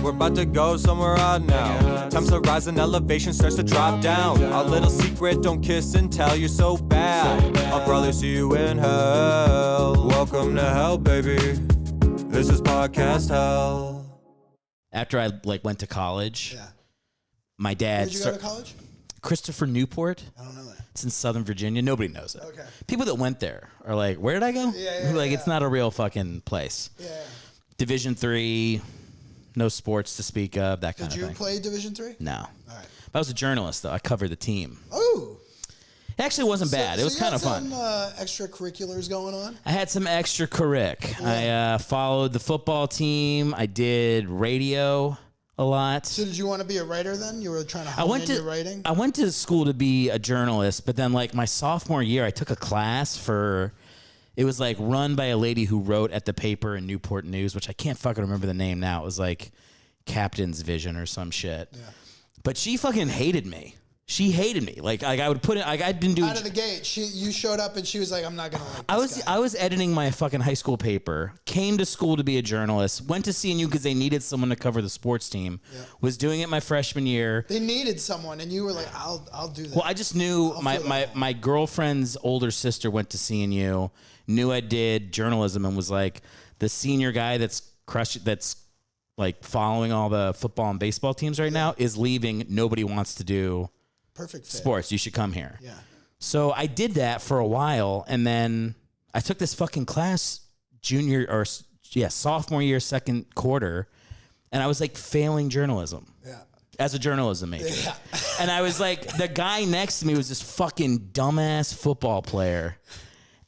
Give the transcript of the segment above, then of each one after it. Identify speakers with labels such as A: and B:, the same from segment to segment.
A: we're about to go somewhere odd now. Times to rise and elevation starts to drop down. Our little secret, don't kiss and tell, you're so bad. I'll probably see you in hell. Welcome to hell, baby. This is podcast hell.
B: After I went to college, my dad.
C: Where'd you go to college?
B: Christopher Newport.
C: I don't know that.
B: It's in Southern Virginia. Nobody knows it.
C: Okay.
B: People that went there are like, where did I go? It's not a real fucking place.
C: Yeah.
B: Division III, no sports to speak of, that kind of thing.
C: Did you play Division III?
B: No.
C: All right.
B: I was a journalist, though. I covered the team.
C: Oh.
B: It actually wasn't bad. It was kind of fun.
C: Some extracurriculars going on?
B: I had some extra curric. Yeah. I followed the football team. I did radio a lot.
C: So did you want to be a writer then? You were trying to hone in your writing?
B: I went to school to be a journalist, but then my sophomore year, I took a class for... It was run by a lady who wrote at the paper in Newport News, which I can't fucking remember the name now. It was Captain's Vision or some shit. Yeah. But she fucking hated me. She hated me. I would put it. I'd been doing
C: out of the gate. You showed up and she was like, "I'm not gonna like."
B: I was editing my fucking high school paper. Came to school to be a journalist. Went to CNU because they needed someone to cover the sports team. Yeah. Was doing it my freshman year.
C: They needed someone, and you were like, "I'll do that."
B: Well, I just knew my girlfriend's older sister went to CNU. Knew I did journalism and was like, the senior guy that's following all the football and baseball teams right now is leaving. Nobody wants to do
C: perfect fit.
B: Sports. You should come here.
C: Yeah.
B: So I did that for a while, and then I took this fucking class sophomore year, second quarter, and I was failing journalism.
C: Yeah.
B: As a journalism major.
C: Yeah.
B: And I was the guy next to me was this fucking dumbass football player.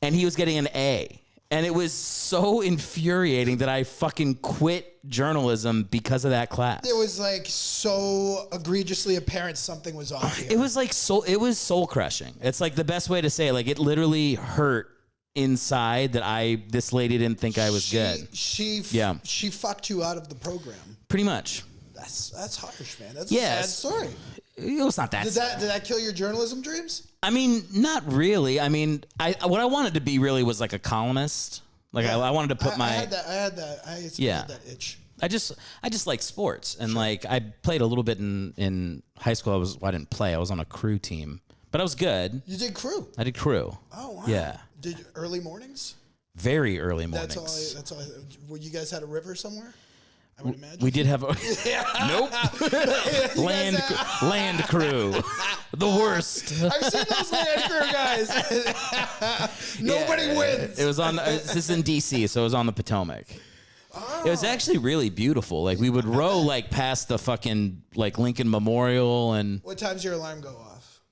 B: And he was getting an A. And it was so infuriating that I fucking quit journalism because of that class.
C: It was so egregiously apparent something was off here.
B: It was it was soul crushing. It's the best way to say it. It literally hurt inside that this lady didn't think I was good.
C: She fucked you out of the program.
B: Pretty much.
C: That's harsh, man. That's a sad story.
B: It was not that sad.
C: Did that kill your journalism dreams?
B: I mean, not really. I mean, what I wanted to be really was a columnist. I wanted to put
C: I had that. I had that itch.
B: I just like sports, and I played a little bit in high school. I didn't play. I was on a crew team, but I was good.
C: You did crew.
B: I did crew.
C: Oh wow.
B: Yeah.
C: Did early mornings?
B: Very early mornings.
C: That's all. Well, you guys had a river somewhere? I would imagine.
B: We did have a nope land crew, the worst.
C: I've seen those land crew guys. Nobody wins.
B: It was on. This is in DC, so it was on the Potomac. Oh. It was actually really beautiful. We would row past the fucking Lincoln Memorial and.
C: What time's your alarm go off?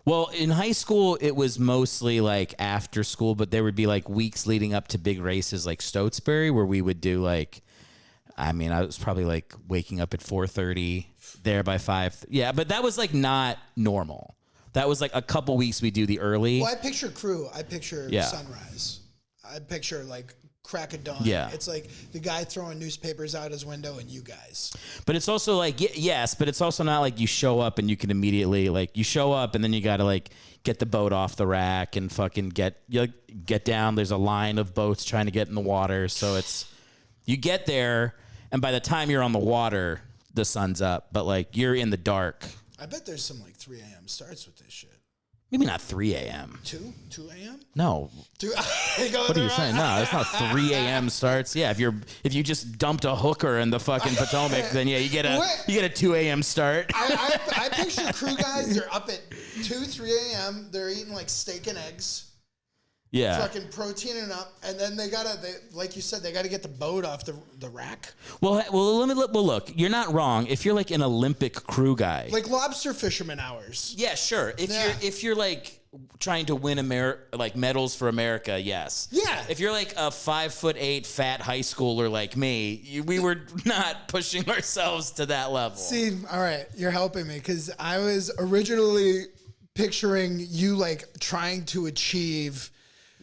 B: Well, in high school, it was mostly after school, but there would be weeks leading up to big races like Stotesbury, where we would do I was probably waking up at 4:30, there by 5. Yeah, but that was not normal. That was a couple weeks we do the early.
C: Well, I picture crew. I picture sunrise. I picture crack of dawn.
B: Yeah.
C: It's the guy throwing newspapers out his window and you guys.
B: But it's also yes, but it's also not you show up and you can immediately you show up and then you got to get the boat off the rack and fucking get down. There's a line of boats trying to get in the water. So you get there. And by the time you're on the water, the sun's up. But you're in the dark.
C: I bet there's some 3 a.m. starts with this shit.
B: Maybe not 3 a.m.
C: 2 a.m.
B: No.
C: 2.
B: What are you saying? No, it's not 3 a.m. starts. Yeah, if you just dumped a hooker in the fucking Potomac, then you get a 2 a.m. start.
C: I picture crew guys. They're up at 3 a.m. They're eating steak and eggs.
B: Yeah.
C: Fucking proteining up, and then they like you said, they gotta get the boat off the rack.
B: Well, look, you're not wrong. If you're an Olympic crew guy,
C: lobster fisherman hours.
B: Yeah, sure. If you're trying to win medals for America, yes.
C: Yeah.
B: If you're a 5'8" fat high schooler like me, we were not pushing ourselves to that level.
C: See, all right, you're helping me because I was originally picturing you trying to achieve.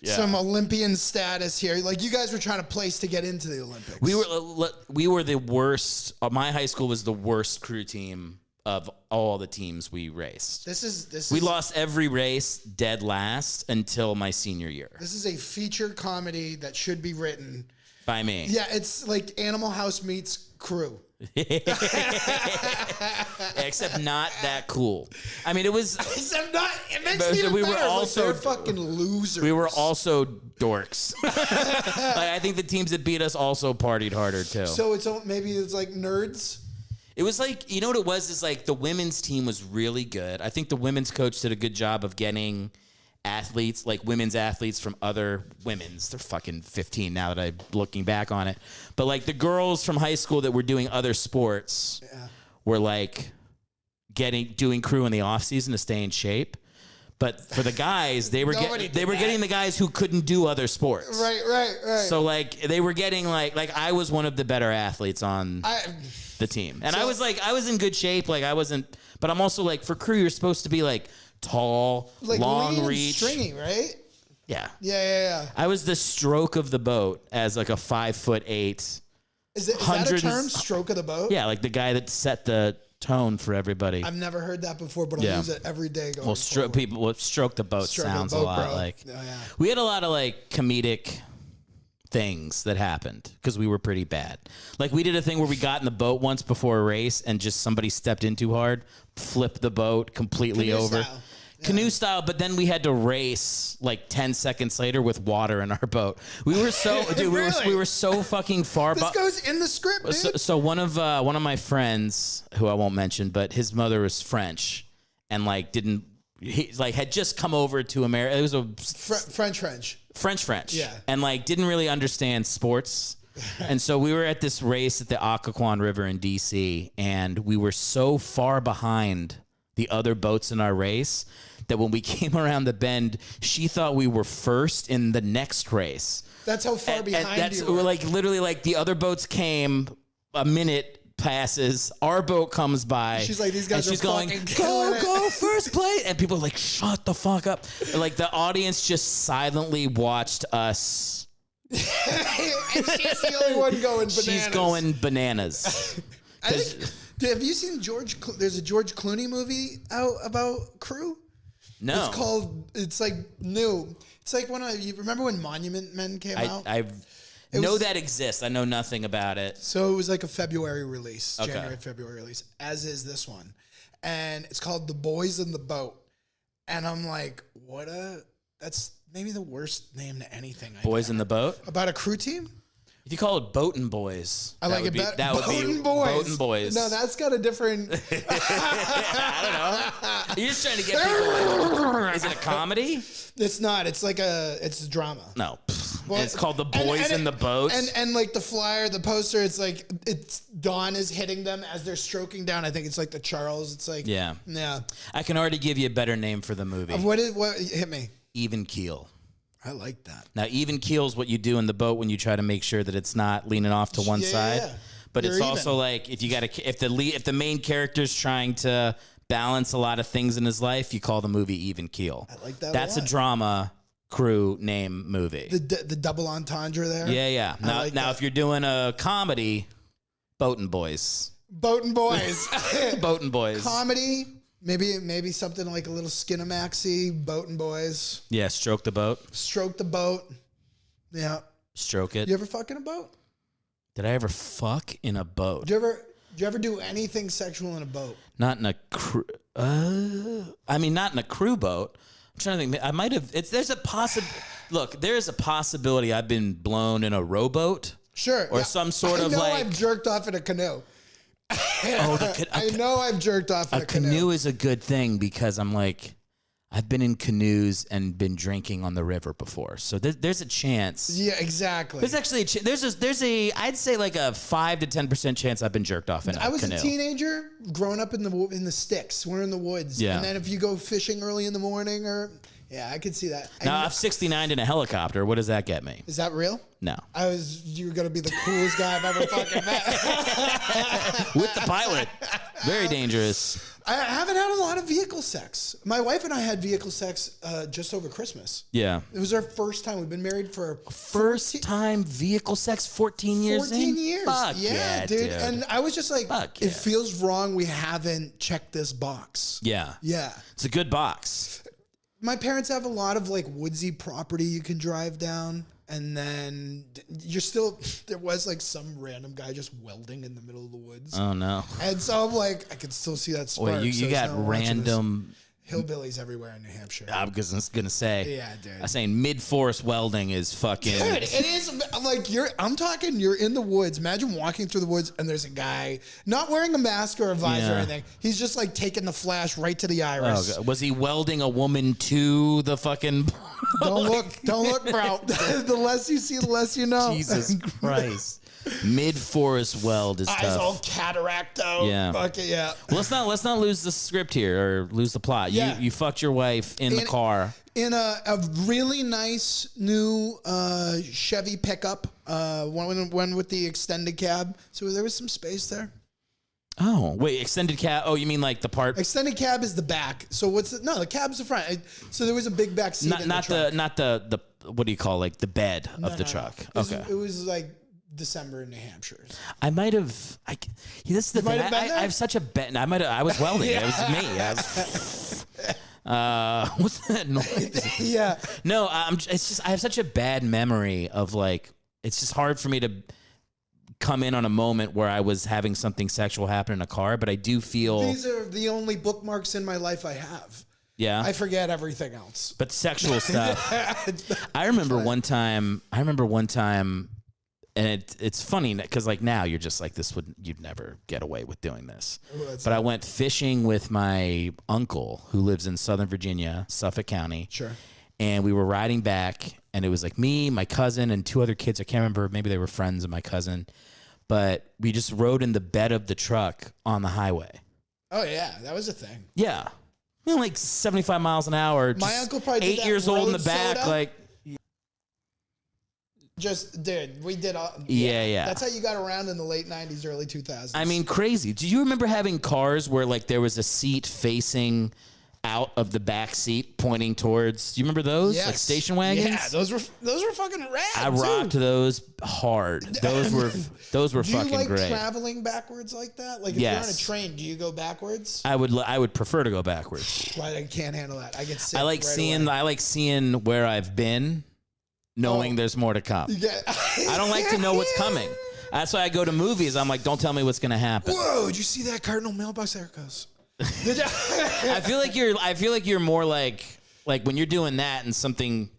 C: Yeah. Some Olympian status here. You guys were trying to place to get into the Olympics.
B: We were the worst. My high school was the worst crew team of all the teams we raced. We lost every race dead last until my senior year.
C: This is a feature comedy that should be written
B: by me.
C: Yeah, it's Animal House meets Crew.
B: Except not that cool. I mean, it was.
C: Except not. It makes it even
B: we
C: better.
B: were also
C: they're fucking losers.
B: We were also dorks. Like, I think the teams that beat us also partied harder too.
C: So maybe it's like nerds.
B: It was like, you know what it was? Is like the women's team was really good. I think the women's coach did a good job of getting athletes, like women's athletes from other women's. They're fucking 15 now that I'm looking back on it. But like the girls from high school that were doing other sports were like doing crew in the off season to stay in shape. But for the guys, they were getting the guys who couldn't do other sports.
C: Right.
B: So like they were getting like I was one of the better athletes on the team. And I was in good shape. Like I wasn't, but I'm also like for crew, you're supposed to be like tall, like long reach.
C: Stringy, right?
B: Yeah.
C: Yeah.
B: I was the stroke of the boat as like a 5'8".
C: Is that a term? Stroke of the boat?
B: Yeah, like the guy that set the tone for everybody.
C: I've never heard that before, but I'll use it every day.
B: Stroke the boat sounds a lot like.
C: Oh, yeah.
B: We had a lot of like comedic things that happened because we were pretty bad. Like we did a thing where we got in the boat once before a race and just somebody stepped in too hard, flipped the boat completely over.
C: Style.
B: Canoe style, but then we had to race like 10 seconds later with water in our boat. We were so dude,
C: Really?
B: we were so fucking far.
C: This goes in the script, dude.
B: So one of my friends, who I won't mention, but his mother was French, and like had just come over to America. It was a French.
C: Yeah,
B: and like didn't really understand sports. And so we were at this race at the Occoquan River in DC, and we were so far behind the other boats in our race that when we came around the bend, she thought we were first in the next race.
C: That's how far behind you were.
B: We're like literally like the other boats came, a minute passes, our boat comes by.
C: She's like, these guys
B: and she's
C: are
B: going,
C: fucking killing it.
B: Go, first place. And people are like, shut the fuck up. And like the audience just silently watched us.
C: And she's the only one going bananas.
B: She's going bananas.
C: Have you seen there's a George Clooney movie out about crew?
B: No.
C: It's like new. It's like you remember when Monument Men came out?
B: I know that exists. I know nothing about it.
C: So it was like a February release, January, February release, as is this one. And it's called The Boys in the Boat. And I'm like, that's maybe the worst name to anything.
B: Boys in the Boat?
C: About a crew team?
B: If you call it Boatin' Boys,
C: I like it better.
B: Boatin' Boys.
C: No, that's got a different.
B: I don't know. You're just trying to get people. Is it a comedy?
C: It's not. It's like it's a drama.
B: No. Well, it's called The Boys in the Boat.
C: And like the flyer, the poster, it's like Dann is hitting them as they're stroking down. I think it's like the Charles. It's like
B: yeah.
C: I
B: can already give you a better name for the movie.
C: What hit me?
B: Even keel.
C: I like that.
B: Now, even keel is what you do in the boat when you try to make sure that it's not leaning off to one side. Yeah. But it's also like if the main character's trying to balance a lot of things in his life, you call the movie Even Keel.
C: I like that.
B: That's a drama crew name movie.
C: The double entendre there.
B: Yeah. Now if you're doing a comedy, Boatin' Boys.
C: Boatin' Boys.
B: Boatin' Boys.
C: Comedy. Maybe something like a little Skinamaxy, Boatin' Boys.
B: Yeah, Stroke the Boat.
C: Stroke the boat. Yeah.
B: Stroke it.
C: You ever fuck in a boat?
B: Did I ever fuck in a boat?
C: Did you ever do anything sexual in a boat?
B: Not in a crew. Not in a crew boat. I'm trying to think. I might have. There's a possibility I've been blown in a rowboat.
C: Sure.
B: Or some sort of like.
C: I've jerked off in a canoe. I know I've jerked off in a canoe.
B: A canoe is a good thing because I'm like, I've been in canoes and been drinking on the river before, so there's a chance.
C: Yeah, exactly.
B: There's actually there's a I'd say like a 5 to 10% chance I've been jerked off in a canoe.
C: I was a teenager growing up in the sticks. We're in the woods,
B: yeah.
C: And then if you go fishing early in the morning, I could see that.
B: Now I've 69'd in a helicopter. What does that get me?
C: Is that real?
B: No.
C: You were gonna be the coolest guy I've ever fucking met.
B: With the pilot, very dangerous.
C: I haven't had a lot of vehicle sex. My wife and I had vehicle sex just over Christmas.
B: Yeah.
C: It was our first time. We've been married for
B: first time vehicle sex 14 years
C: 14 years.
B: Fuck
C: yeah, dude. And I was just like, it feels wrong we haven't checked this box.
B: Yeah.
C: Yeah.
B: It's a good box.
C: My parents have a lot of like woodsy property you can drive down. And then there was like some random guy just welding in the middle of the woods.
B: Oh no.
C: And so I'm like, I could still see that spark.
B: Wait, you got random
C: hillbillies everywhere in New Hampshire.
B: I was gonna say.
C: Yeah, dude.
B: I'm saying mid-forest welding is fucking.
C: Dude, it is like you're in the woods. Imagine walking through the woods and there's a guy not wearing a mask or a visor or anything. He's just like taking the flash right to the iris.
B: Oh, was he welding a woman to the fucking?
C: Don't look, bro. The less you see, the less you know.
B: Jesus Christ. Mid-forest weld is
C: Eyes
B: tough.
C: all cataract out.
B: Yeah.
C: Fuck it, yeah.
B: Well, let's not lose the script here or lose the plot.
C: Yeah.
B: You fucked your wife in the car.
C: In a really nice new Chevy pickup, one with the extended cab. So there was some space there.
B: Oh, wait, extended cab. Oh, you mean like the part?
C: Extended cab is the back. So the cab's the front. So there was a big back seat.
B: Not the what do you call like the bed of the truck? Okay.
C: It was like December in New Hampshire.
B: I might have. This is the thing. I have such a bed. I was welding. It was me. What's that noise?
C: Yeah.
B: No, it's just I have such a bad memory of like. It's just hard for me to come in on a moment where I was having something sexual happen in a car, but I do feel
C: These are the only bookmarks in my life I have.
B: Yeah.
C: I forget everything else.
B: But sexual stuff. I remember one time, and it's funny because like now you're just like you'd never get away with doing this. But I went fishing with my uncle who lives in Southern Virginia, Suffolk County.
C: Sure.
B: And we were riding back, and it was like me, my cousin, and two other kids. I can't remember. Maybe they were friends of my cousin. But we just rode in the bed of the truck on the highway.
C: Oh, yeah. That was a thing.
B: Yeah. Like 75 miles an hour.
C: My uncle probably did
B: 8
C: that
B: years old in the
C: road
B: back.
C: soda.
B: Like,
C: dude, we did all.
B: Yeah.
C: That's how you got around in the late 90s, early 2000s.
B: I mean, crazy. Do you remember having cars where like there was a seat facing out of the back seat pointing towards? Do you remember those?
C: Yes.
B: Like station wagons?
C: Yeah, those were fucking rad.
B: I rocked those hard. Those were
C: Do you
B: fucking
C: like
B: great.
C: traveling backwards like that? Like if you're on a train, do you go backwards?
B: I would prefer to go backwards.
C: I can't handle that. I get sick.
B: I like seeing where I've been, knowing there's more to come.
C: Yeah.
B: I don't like to know what's coming. That's why I go to movies. I'm like, don't tell me what's gonna happen.
C: Whoa! Did you see that Cardinal mailbox? There it goes.
B: I feel like you're more like when you're doing that and something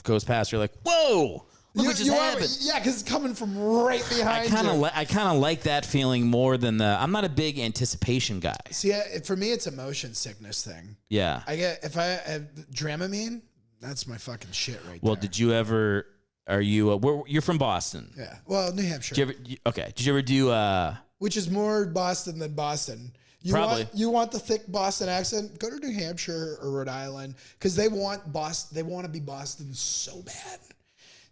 B: goes past, you're like, whoa, look what just happened.
C: Yeah, because it's coming from right behind you.
B: I kind of like that feeling more than I'm not a big anticipation guy.
C: See, for me, it's a motion sickness thing.
B: Yeah.
C: I get if I have Dramamine, that's my fucking shit right
B: Well,
C: there.
B: did you ever? Are you? You're from Boston.
C: Yeah. Well, New Hampshire.
B: Did you ever do?
C: Which is more Boston than Boston. You want the thick Boston accent? Go to New Hampshire or Rhode Island because they want Boston. They want to be Boston so bad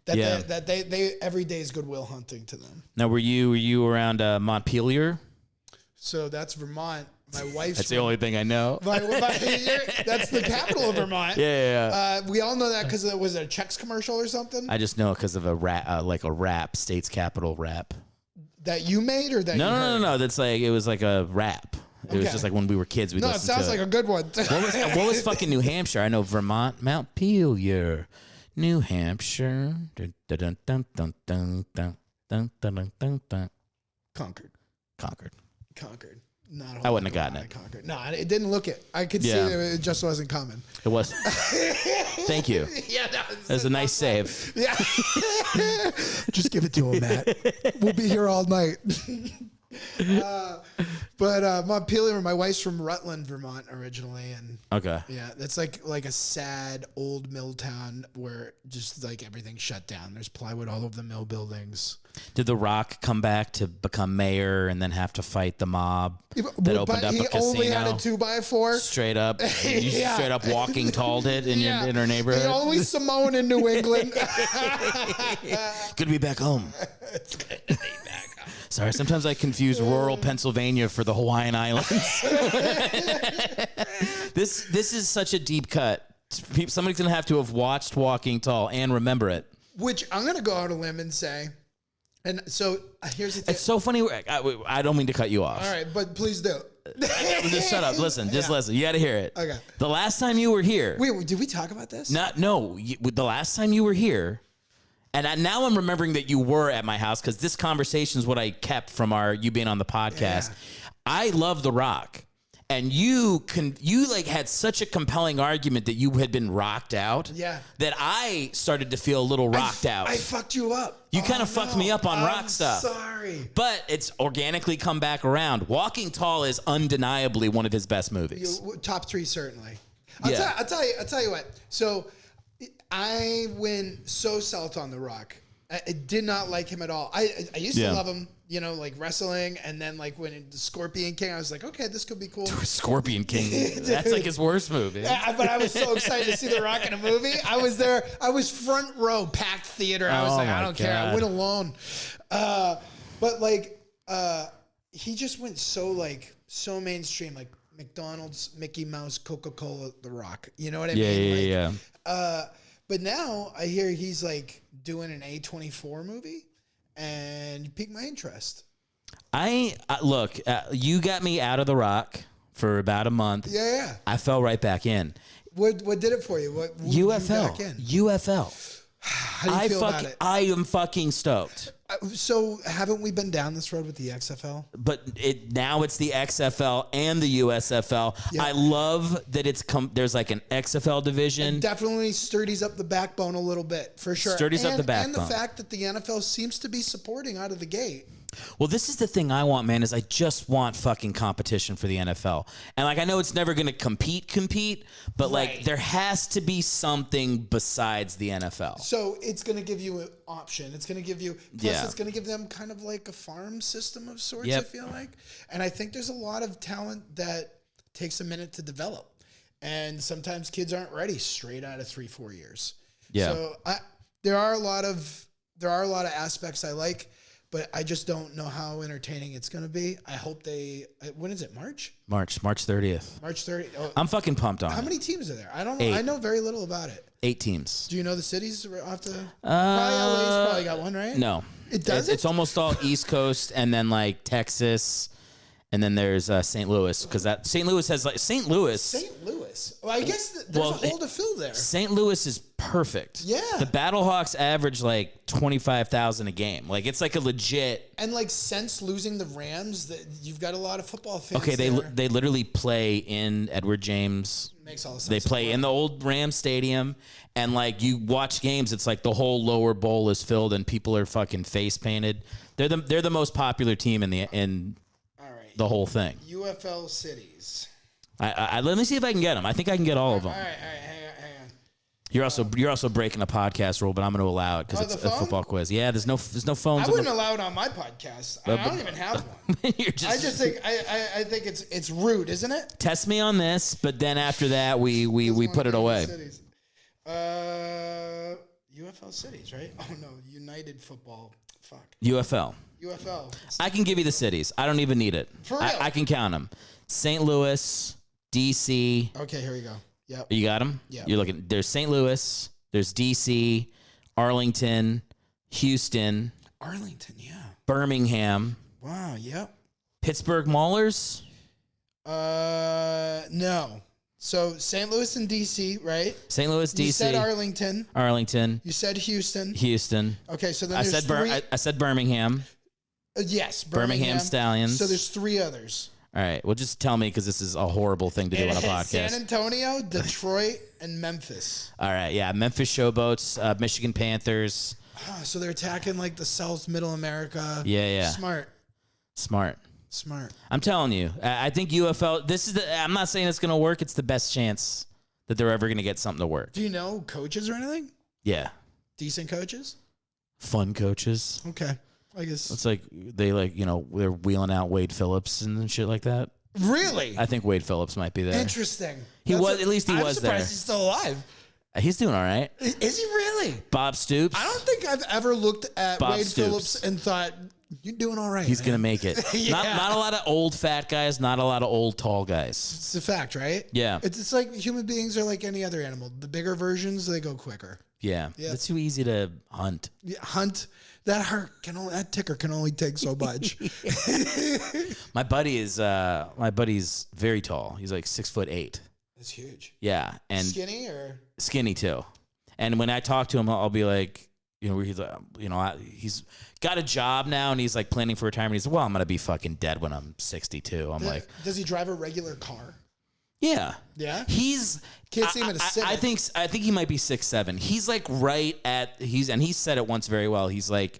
C: that they every day is Goodwill Hunting to them.
B: Now, were you around Montpelier?
C: So that's Vermont. My wife's.
B: That's the only thing I know.
C: That's the capital of Vermont.
B: Yeah.
C: We all know that because it was a Chex commercial or something.
B: I just know it because of a rap, state's capital rap.
C: That you made or that
B: No. That's like it was like a rap. It was just like when we were kids. We
C: it sounds like a good one.
B: What was fucking New Hampshire? I know Vermont, Montpelier, New Hampshire.
C: Concord.
B: I wouldn't have gotten it.
C: Concord. No, it didn't look it. I could see it just wasn't coming.
B: It was. Thank you.
C: Yeah,
B: that was a nice save.
C: Yeah. Just give it to him, Matt. We'll be here all night. But Montpelier, my wife's from Rutland, Vermont originally, and yeah, that's like a sad old mill town where just like everything's shut down. There's plywood all over the mill buildings.
B: Did The Rock come back to become mayor and then have to fight the mob that opened up a casino?
C: He only had a 2x4.
B: Straight up, you straight up walking talled it in your neighborhood.
C: The only Simone in New England.
B: Good to be back home.
C: It's good to be back home.
B: Sorry, sometimes I confuse rural Pennsylvania for the Hawaiian Islands. This is such a deep cut. Somebody's gonna have to have watched Walking Tall and remember it.
C: Which I'm gonna go out on a limb and say, and so here's the thing.
B: It's so funny. I don't mean to cut you off.
C: All right, but please do.
B: Just shut up. Listen. Just listen. You got to hear it.
C: Okay.
B: The last time you were here.
C: Wait, did we talk about this?
B: No. The last time you were here, And now I'm remembering that you were at my house because this conversation is what I kept from you being on the podcast. Yeah. I love The Rock. And you like had such a compelling argument that you had been rocked out.
C: Yeah.
B: That I started to feel a little rocked out.
C: I fucked you up.
B: You kind of fucked me up on rock stuff.
C: Sorry.
B: But it's organically come back around. Walking Tall is undeniably one of his best movies.
C: Top 3, certainly. I'll tell you what. So I went so south on The Rock. I did not like him at all. I used to love him, you know, like wrestling, and then like when the Scorpion King, I was like, okay, this could be cool.
B: Scorpion King, that's like his worst movie.
C: Yeah, but I was so excited to see The Rock in a movie. I was there. I was front row, packed theater. I was like, I don't care. I went alone. But like, he just went so mainstream, like McDonald's, Mickey Mouse, Coca-Cola, The Rock. You know what I mean?
B: Yeah.
C: But now I hear he's like doing an A24 movie, and you piqued my interest.
B: Look, you got me out of The Rock for about a month.
C: Yeah.
B: I fell right back in.
C: What did it for you? What
B: UFL.
C: You back in?
B: UFL.
C: How do you feel about it?
B: I am fucking stoked.
C: So haven't we been down this road with the XFL?
B: But now it's the XFL and the USFL. Yep. I love that there's like an XFL division.
C: It definitely sturdies up the backbone a little bit, for sure.
B: Sturdies up the backbone.
C: And the fact that the NFL seems to be supporting out of the gate.
B: Well, this is the thing I want, man, is I just want fucking competition for the NFL. And like, I know it's never going to compete, but like there has to be something besides the NFL.
C: So it's going to give you an option. It's going to give you, it's going to give them kind of like a farm system of sorts, I feel like. And I think there's a lot of talent that takes a minute to develop. And sometimes kids aren't ready straight out of 3-4 years.
B: Yeah.
C: So there are a lot of aspects I like, but I just don't know how entertaining it's going to be. I hope when is it, March?
B: March 30th.
C: March 30th. Oh,
B: I'm fucking pumped on it.
C: How many teams are there? I don't know.
B: 8.
C: I know very little about it.
B: 8 teams.
C: Do you know the cities off the? Probably LA's probably got one, right?
B: No.
C: It doesn't?
B: It's almost all East Coast and then like Texas. And then there's St. Louis, because St. Louis has like St. Louis.
C: Well, I guess there's a hole to fill there.
B: St. Louis is perfect.
C: Yeah.
B: The Battlehawks average like 25,000 a game. Like it's like a legit.
C: And like since losing the Rams, you've got a lot of football fans.
B: Okay, they literally play in Edward James.
C: Makes all the sense.
B: They play in the old Rams stadium, and like you watch games, it's like the whole lower bowl is filled and people are fucking face painted. They're the most popular team in the whole thing.
C: UFL cities.
B: Let me see if I can get them. I think I can get all of them.
C: All right, hang on.
B: You're also breaking a podcast rule, but I'm going to allow it because it's a football quiz. Yeah, there's no phones.
C: I wouldn't allow it on my podcast. I don't even have one. I just think I think it's rude, isn't it?
B: Test me on this, but then after that we put it away.
C: UFL cities, right? Oh no, United Football. Fuck.
B: UFL. I can give you the cities. I don't even need it.
C: For real?
B: I can count them. St. Louis, D.C.
C: Okay, here we go. Yep.
B: You got them?
C: Yeah.
B: You're looking. There's St. Louis. There's D.C., Arlington, Houston.
C: Arlington, yeah.
B: Birmingham.
C: Wow, yep.
B: Pittsburgh Maulers?
C: No. So St. Louis and D.C., right?
B: St. Louis, D.C.
C: You said Arlington.
B: Arlington.
C: You said Houston.
B: Okay,
C: so then there's three.
B: I said Birmingham.
C: Yes,
B: Birmingham Stallions.
C: So there's 3 others.
B: All right. Well, just tell me because this is a horrible thing to do on a podcast.
C: San Antonio, Detroit, and Memphis.
B: All right. Yeah. Memphis Showboats, Michigan Panthers.
C: So they're attacking like the South Middle America.
B: Yeah. Smart. I'm telling you. I think UFL, I'm not saying it's going to work. It's the best chance that they're ever going to get something to work.
C: Do you know coaches or anything?
B: Yeah.
C: Decent coaches?
B: Fun coaches.
C: Okay. I guess
B: it's like they're wheeling out Wade Phillips and shit like that.
C: Really?
B: I think Wade Phillips might be there.
C: Interesting.
B: At least he was there.
C: I'm surprised he's still alive.
B: He's doing all right.
C: Is he really?
B: Bob Stoops.
C: I don't think I've ever looked at Wade Phillips and thought, you're doing all right.
B: He's going to make it. Yeah. Not a lot of old fat guys, not a lot of old tall guys.
C: It's a fact, right?
B: Yeah.
C: It's like human beings are like any other animal. The bigger versions, they go quicker.
B: Yeah. It's too easy to hunt.
C: Yeah, hunt. That ticker can only take so much.
B: My buddy's very tall. He's like 6'8".
C: That's huge.
B: Yeah, and
C: skinny
B: too. And when I talk to him, I'll be like, you know, where he's he's got a job now and he's like planning for retirement. He's like, well, I'm gonna be fucking dead when I'm 62. I'm like,
C: does he drive a regular car?
B: Yeah.
C: Yeah.
B: He's
C: can't see him in a Civic.
B: I think he might be 6'7". He's like right at he said it once very well. He's like,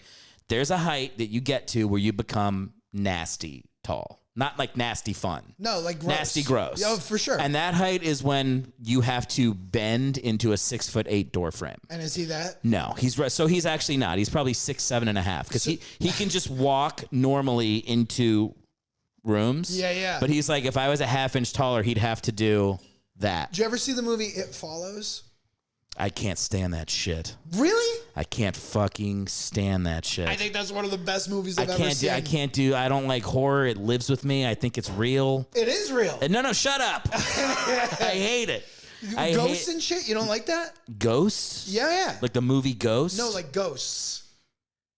B: there's a height that you get to where you become nasty tall. Not like nasty fun.
C: No, like gross.
B: Nasty gross.
C: Oh, for sure.
B: And that height is when you have to bend into a 6'8" door frame.
C: And is he that?
B: No, he's actually not. He's probably 6'7.5" because he can just walk normally into rooms.
C: Yeah, yeah.
B: But he's like, if I was a half-inch taller, he'd have to do that.
C: Did you ever see the movie It Follows?
B: I can't stand that shit.
C: Really?
B: I can't fucking stand that shit.
C: I think that's one of the best movies I've ever seen.
B: I don't like horror. It lives with me. I think it's real.
C: It is real.
B: No, shut up. I hate it.
C: Ghosts and shit? You don't like that?
B: Ghosts?
C: Yeah.
B: Like the movie Ghosts?
C: No, like ghosts.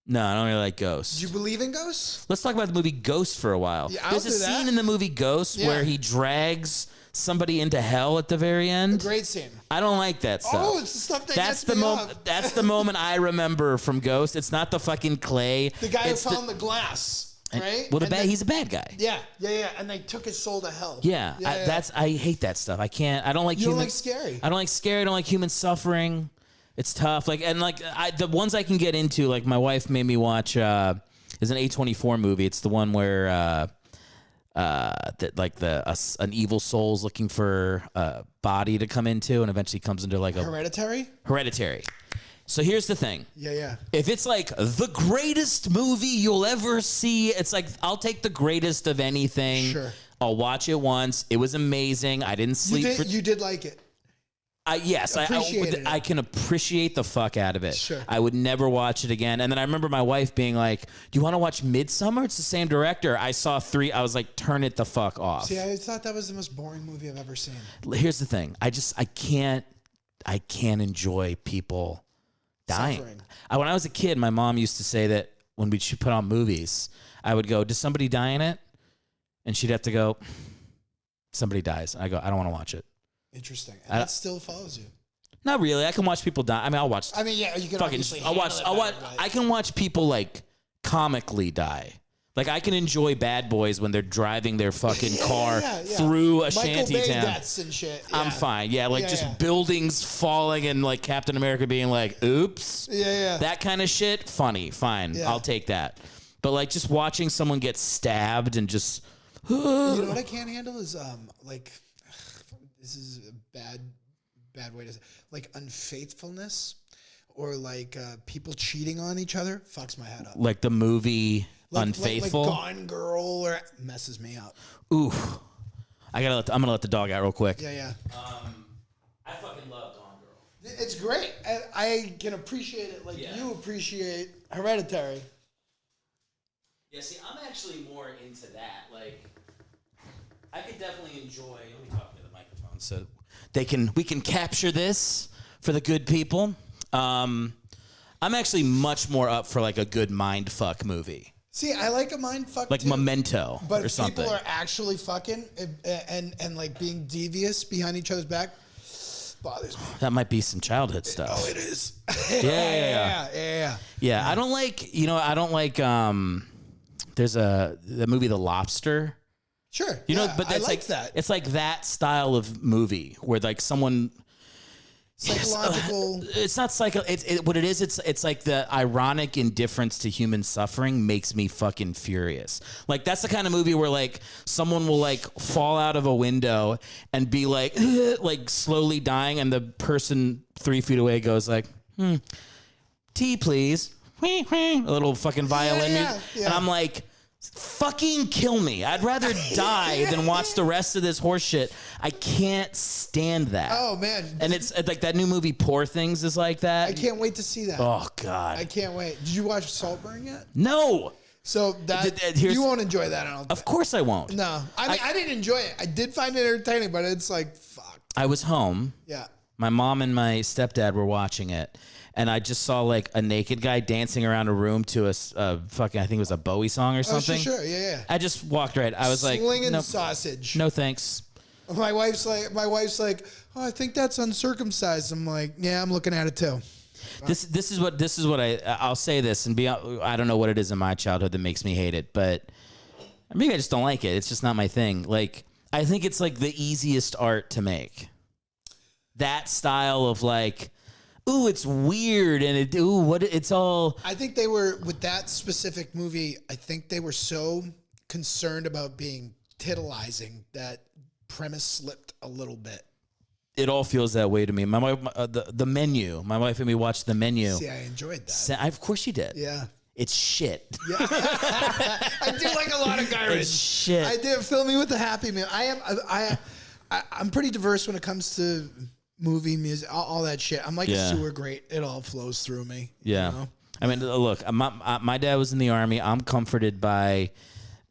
B: No, I don't really like ghosts.
C: Do you believe in ghosts?
B: Let's talk about the movie Ghost for a while.
C: Yeah,
B: There's a scene in the movie Ghost where he drags somebody into hell at the very end.
C: A great scene.
B: I don't like that stuff.
C: Oh, it's the stuff that gets me off.
B: That's the moment I remember from Ghost. It's not the fucking clay.
C: The guy who found the glass, right?
B: Well, he's a bad guy.
C: Yeah. And they took his soul to hell.
B: Yeah, I hate that stuff. I don't like.
C: You don't like scary.
B: I don't like scary. I don't like human suffering. It's tough. The ones I can get into. Like my wife made me watch. There's an A24 movie. It's the one where. An evil soul's looking for a body to come into and eventually comes into like a Hereditary. So here's the thing.
C: Yeah.
B: If it's like the greatest movie you'll ever see, it's like I'll take the greatest of anything.
C: Sure.
B: I'll watch it once. It was amazing. I didn't sleep.
C: You did like it.
B: Yes, I can appreciate the fuck out of it.
C: Sure.
B: I would never watch it again. And then I remember my wife being like, "Do you want to watch Midsummer? It's the same director." I saw 3. I was like, "Turn it the fuck off."
C: See, I thought that was the most boring movie I've ever seen.
B: Here's the thing. I can't enjoy people dying.
C: Suffering.
B: When I was a kid, my mom used to say that when she'd put on movies, I would go, "Does somebody die in it?" And she'd have to go, "Somebody dies." I go, "I don't want to watch it."
C: Interesting. And that still follows you.
B: Not really. I can watch people die. I mean, I'll watch.
C: I mean, yeah, you can
B: fucking. I'll watch. I can watch people like comically die. Like I can enjoy Bad Boys when they're driving their fucking car through a shanty
C: Michael Bay
B: town.
C: deaths and shit. Yeah.
B: I'm fine. Yeah, just buildings falling and like Captain America being like, "Oops."
C: Yeah.
B: That kind of shit. Funny. Fine.
C: Yeah.
B: I'll take that. But like just watching someone get stabbed and just.
C: You know what I can't handle is this is a bad way to say, like unfaithfulness or like people cheating on each other fucks my head up.
B: Like the movie Unfaithful,
C: like Gone Girl, or messes me up.
B: Ooh, I'm gonna let the dog out real quick.
C: Yeah.
B: I fucking love Gone Girl.
C: It's great. I can appreciate it like you appreciate Hereditary.
B: Yeah, see, I'm actually more into that. Like, I could definitely enjoy. Let me talk to the microphone so we can capture this for the good people. I'm actually much more up for like a good mind fuck movie.
C: See, I like a mind fuck
B: like
C: too,
B: Memento
C: but
B: or something.
C: People are actually fucking and like being devious behind each other's back bothers me.
B: That might be some childhood stuff.
C: Oh, it is.
B: Yeah. I don't like. There's the movie The Lobster.
C: Sure.
B: But that's
C: I like that.
B: It's like that style of movie where like someone.
C: Psychological.
B: It's not psycho. What it is. It's like the ironic indifference to human suffering makes me fucking furious. Like that's the kind of movie where like someone will like fall out of a window and be like slowly dying, and the person 3 feet away goes like, "Tea, please." A little fucking violin music. And I'm like, fucking kill me. I'd rather die than watch the rest of this horse shit. I can't stand that.
C: Oh, man.
B: And it's like that new movie Poor Things is like that.
C: I can't wait to see that.
B: Oh, God.
C: I can't wait. Did you watch Saltburn yet?
B: No.
C: So you won't enjoy that, I don't think.
B: Of course I won't.
C: No. I mean, I didn't enjoy it. I did find it entertaining, but it's like, fuck.
B: I was home.
C: Yeah.
B: My mom and my stepdad were watching it. And I just saw like a naked guy dancing around a room to a fucking, I think it was a Bowie song or something.
C: Oh, sure, yeah.
B: I just walked right. I was like,
C: slinging
B: nope,
C: sausage.
B: No thanks.
C: My wife's like, oh, I think that's uncircumcised. I'm like, yeah, I'm looking at it too.
B: This is what I'll say this and I don't know what it is in my childhood that makes me hate it, but maybe I just don't like it. It's just not my thing. Like, I think it's like the easiest art to make. That style of like, ooh, it's weird and it's all.
C: I think they were with that specific movie. I think they were so concerned about being titillizing that premise slipped a little bit.
B: It all feels that way to me. My wife, the Menu. My wife and me watched The Menu.
C: See, I enjoyed that.
B: Of course you did.
C: Yeah.
B: It's shit.
C: Yeah. I do like a lot of garbage.
B: It's shit.
C: I did. Fill me with the happy meal. I'm pretty diverse when it comes to movie, music, all that shit. I'm like a sewer grate. It all flows through me.
B: Yeah.
C: You know?
B: I mean, look, my dad was in the Army. I'm comforted by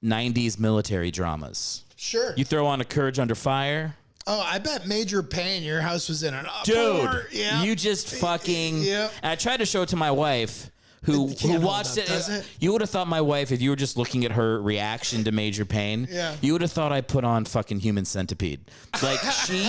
B: 90s military dramas.
C: Sure.
B: You throw on A Courage Under Fire.
C: Oh, I bet Major Payne, your house was in an
B: uproar. Dude,
C: yeah.
B: You just fucking...
C: Yeah.
B: And I tried to show it to my wife, who watched it. You would have thought my wife, if you were just looking at her reaction to Major Payne, you would have thought I put on fucking Human Centipede. Like, she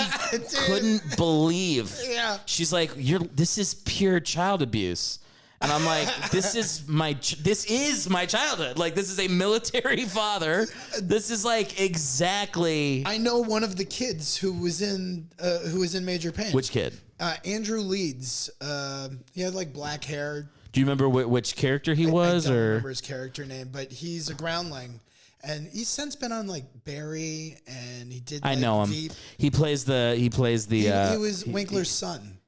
B: couldn't believe.
C: Yeah.
B: She's like, this is pure child abuse. And I'm like, this is my childhood. Like, this is a military father. This is like exactly.
C: I know one of the kids who was in Major Payne.
B: Which kid?
C: Andrew Leeds. He had like black hair.
B: Do you remember which character he was?
C: I don't remember his character name, but he's a groundling. And he's since been on like Barry, and he did. Like,
B: I know him.
C: Veep.
B: He plays the. He
C: was Winkler's son.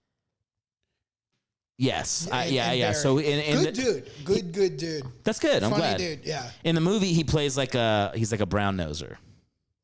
B: Yes.
C: And
B: yeah. So
C: good dude.
B: That's good. I'm
C: Funny
B: glad.
C: Dude. Yeah.
B: In the movie, he plays he's like a brown noser.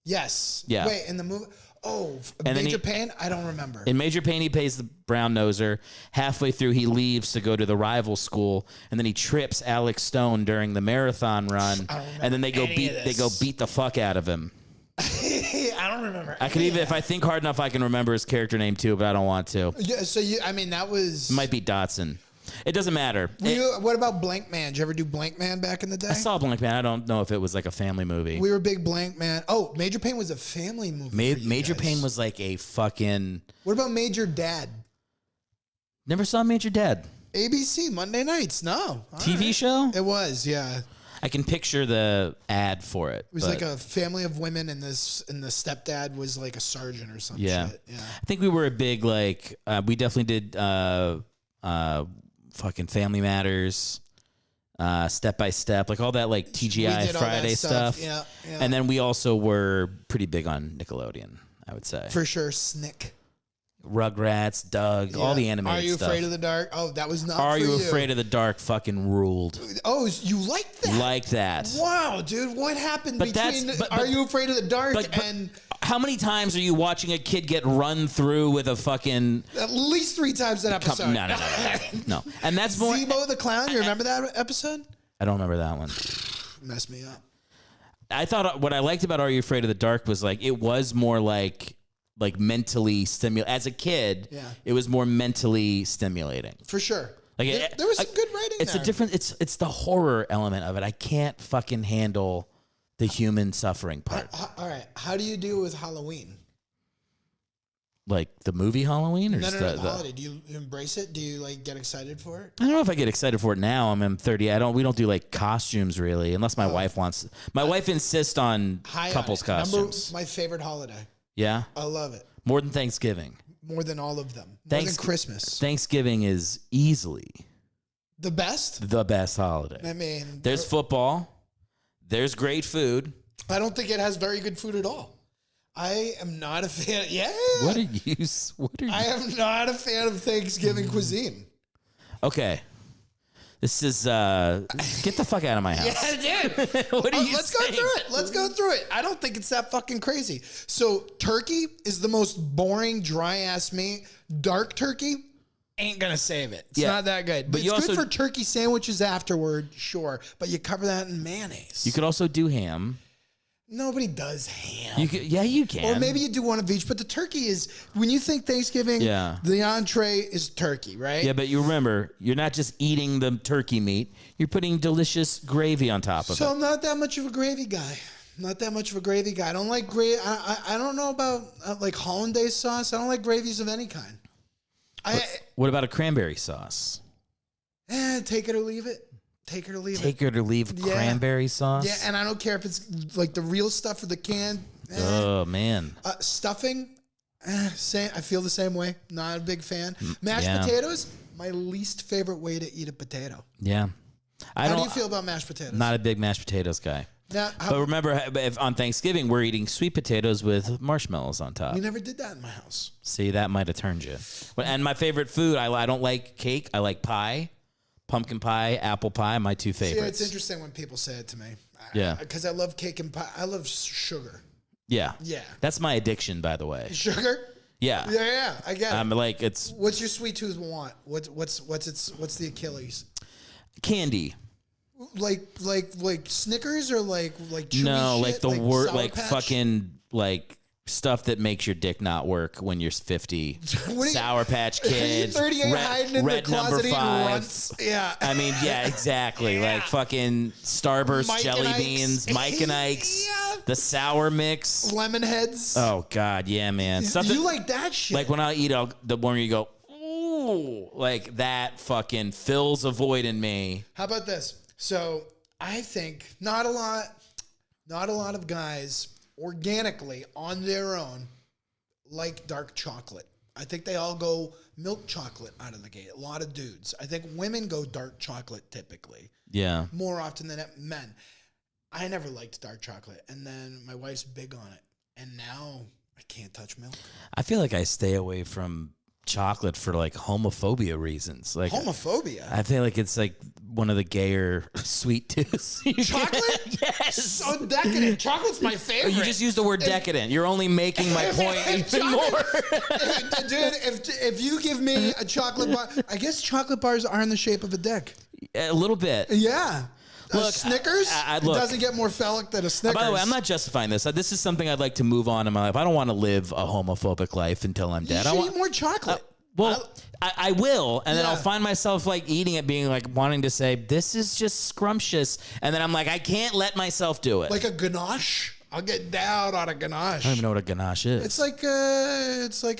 C: Yes.
B: Yeah.
C: Wait, in the movie. Oh, Major Payne? I don't remember.
B: In Major Payne, he plays the brown noser. Halfway through, he leaves to go to the rival school, and then he trips Alex Stone during the marathon run, and then they go beat the fuck out of him.
C: I don't remember.
B: I could even, if I think hard enough, I can remember his character name too, but I don't want to.
C: Yeah. So that was.
B: It might be Dotson. It doesn't matter.
C: What about Blank Man? Did you ever do Blank Man back in the day?
B: I saw Blank Man. I don't know if it was like a family movie.
C: We were big Blank Man. Oh, Major Payne was a family movie.
B: Major Payne was like a fucking.
C: What about Major Dad?
B: Never saw Major Dad.
C: ABC Monday nights. No.
B: TV show?
C: It was, yeah.
B: I can picture the ad for it.
C: It was like a family of women, and the stepdad was like a sergeant or something.
B: Yeah.
C: Shit. Yeah.
B: I think we were a big we definitely did fucking Family Matters, Step by Step, like all that like TGI Friday stuff.
C: Yeah.
B: And then we also were pretty big on Nickelodeon, I would say.
C: For sure, Snick.
B: Rugrats, Doug, all the animated stuff.
C: Are You Afraid of the Dark? Oh, that was not
B: Are
C: for
B: You
C: you.
B: Afraid of the Dark fucking ruled.
C: Oh, you like that?
B: Like that.
C: Wow, dude. What happened between Are You Afraid of the Dark and...
B: How many times are you watching a kid get run through with a fucking...
C: At least 3 times that episode.
B: No. And that's more...
C: Zebo the Clown, you remember that episode?
B: I don't remember that one.
C: Messed me up.
B: I thought what I liked about Are You Afraid of the Dark was like, it was more like mentally stimulating. As a kid, it was more mentally stimulating.
C: For sure.
B: Like
C: there was some good writing there.
B: It's the horror element of it. I can't fucking handle the human suffering part.
C: All right. How do you deal with Halloween?
B: Like the movie Halloween? Or
C: No, the holiday. Do you embrace it? Do you like get excited for it?
B: I don't know if I get excited for it now. I'm 30. We don't do like costumes really, unless my wife wants. My wife insists on couples costumes.
C: My favorite holiday.
B: Yeah?
C: I love it.
B: More than Thanksgiving.
C: More than all of them. More than Christmas.
B: Thanksgiving is easily
C: the best?
B: The best holiday.
C: I mean,
B: there's football. There's great food.
C: I don't think it has very good food at all. I am not a fan.
B: What are you?
C: I am not a fan of Thanksgiving cuisine.
B: Okay. This is get the fuck out of my house.
C: Yeah, dude. Let's go through it. I don't think it's that fucking crazy. So turkey is the most boring, dry ass meat. Dark turkey ain't gonna save it. It's not that good. But it's good for turkey sandwiches afterward, sure. But you cover that in mayonnaise.
B: You could also do ham.
C: Nobody does ham.
B: You can.
C: Or maybe you do one of each. But the turkey is, when you think Thanksgiving, the entree is turkey, right?
B: Yeah, but you remember, you're not just eating the turkey meat. You're putting delicious gravy on top of it.
C: So I'm not that much of a gravy guy. I don't like gravy. I don't know about like hollandaise sauce. I don't like gravies of any kind.
B: What about a cranberry sauce?
C: Take it or leave it. Take it or leave it.
B: Take it or leave cranberry sauce?
C: Yeah, and I don't care if it's like the real stuff or the can.
B: Oh, man.
C: Stuffing, same. I feel the same way. Not a big fan. Mashed potatoes, my least favorite way to eat a potato.
B: Yeah.
C: How do you feel about mashed potatoes?
B: Not a big mashed potatoes guy.
C: Now,
B: but remember, if on Thanksgiving, we're eating sweet potatoes with marshmallows on top.
C: we never did that in my house.
B: See, that might have turned you. And my favorite food, I don't like cake. I like pie. Pumpkin pie, apple pie, my two favorites.
C: See, it's interesting when people say it to me.
B: Yeah.
C: Because I love cake and pie. I love sugar.
B: Yeah.
C: Yeah.
B: That's my addiction, by the way.
C: Sugar?
B: Yeah.
C: Yeah, I get it.
B: I'm like, it's...
C: What's your sweet tooth want? What's the Achilles?
B: Candy.
C: Like Snickers or like chewy
B: No,
C: shit?
B: like the
C: Sour
B: word, like
C: Patch?
B: fucking, like... stuff that makes your dick not work when you're 50. Sour Patch Kids.
C: 38 hiding in the
B: red
C: closet
B: number
C: eating
B: 5.
C: runts. Yeah.
B: I mean, yeah, exactly. Like fucking Starburst
C: Mike
B: jelly
C: and Ike's.
B: beans, Mike and Ike's,
C: Yeah.
B: the sour mix.
C: Lemon heads.
B: Oh God, yeah, man. Stuff
C: Do you
B: that,
C: like that shit?
B: like when I eat the one where you go, ooh, like that fucking fills a void in me.
C: How about this? So I think not a lot of guys organically on their own like dark chocolate. I think they all go milk chocolate out of the gate. A lot of dudes. I think women go dark chocolate typically.
B: Yeah.
C: More often than men. I never liked dark chocolate. And then my wife's big on it. And now I can't touch milk.
B: I feel like I stay away from chocolate for like homophobia reasons. Like
C: Homophobia?
B: I feel like it's like one of the gayer sweet tooths.
C: Chocolate?
B: Yes.
C: So decadent. Chocolate's my favorite.
B: You just used the word decadent. You're only making my point even more.
C: Dude, if you give me a chocolate bar, I guess chocolate bars are in the shape of a dick.
B: A little bit.
C: Yeah.
B: Look,
C: a Snickers
B: look.
C: doesn't get more phallic than a Snickers.
B: By the way, I'm not justifying this. This is something I'd like to move on in my life. I don't want to live a homophobic life until I'm dead.
C: You
B: I
C: should
B: want
C: eat more chocolate.
B: I will, and then
C: Yeah.
B: I'll find myself like eating it, being like wanting to say, this is just scrumptious. And then I'm like, I can't let myself do it.
C: Like a ganache. I'll get down on a ganache.
B: I don't even know what a ganache is.
C: It's like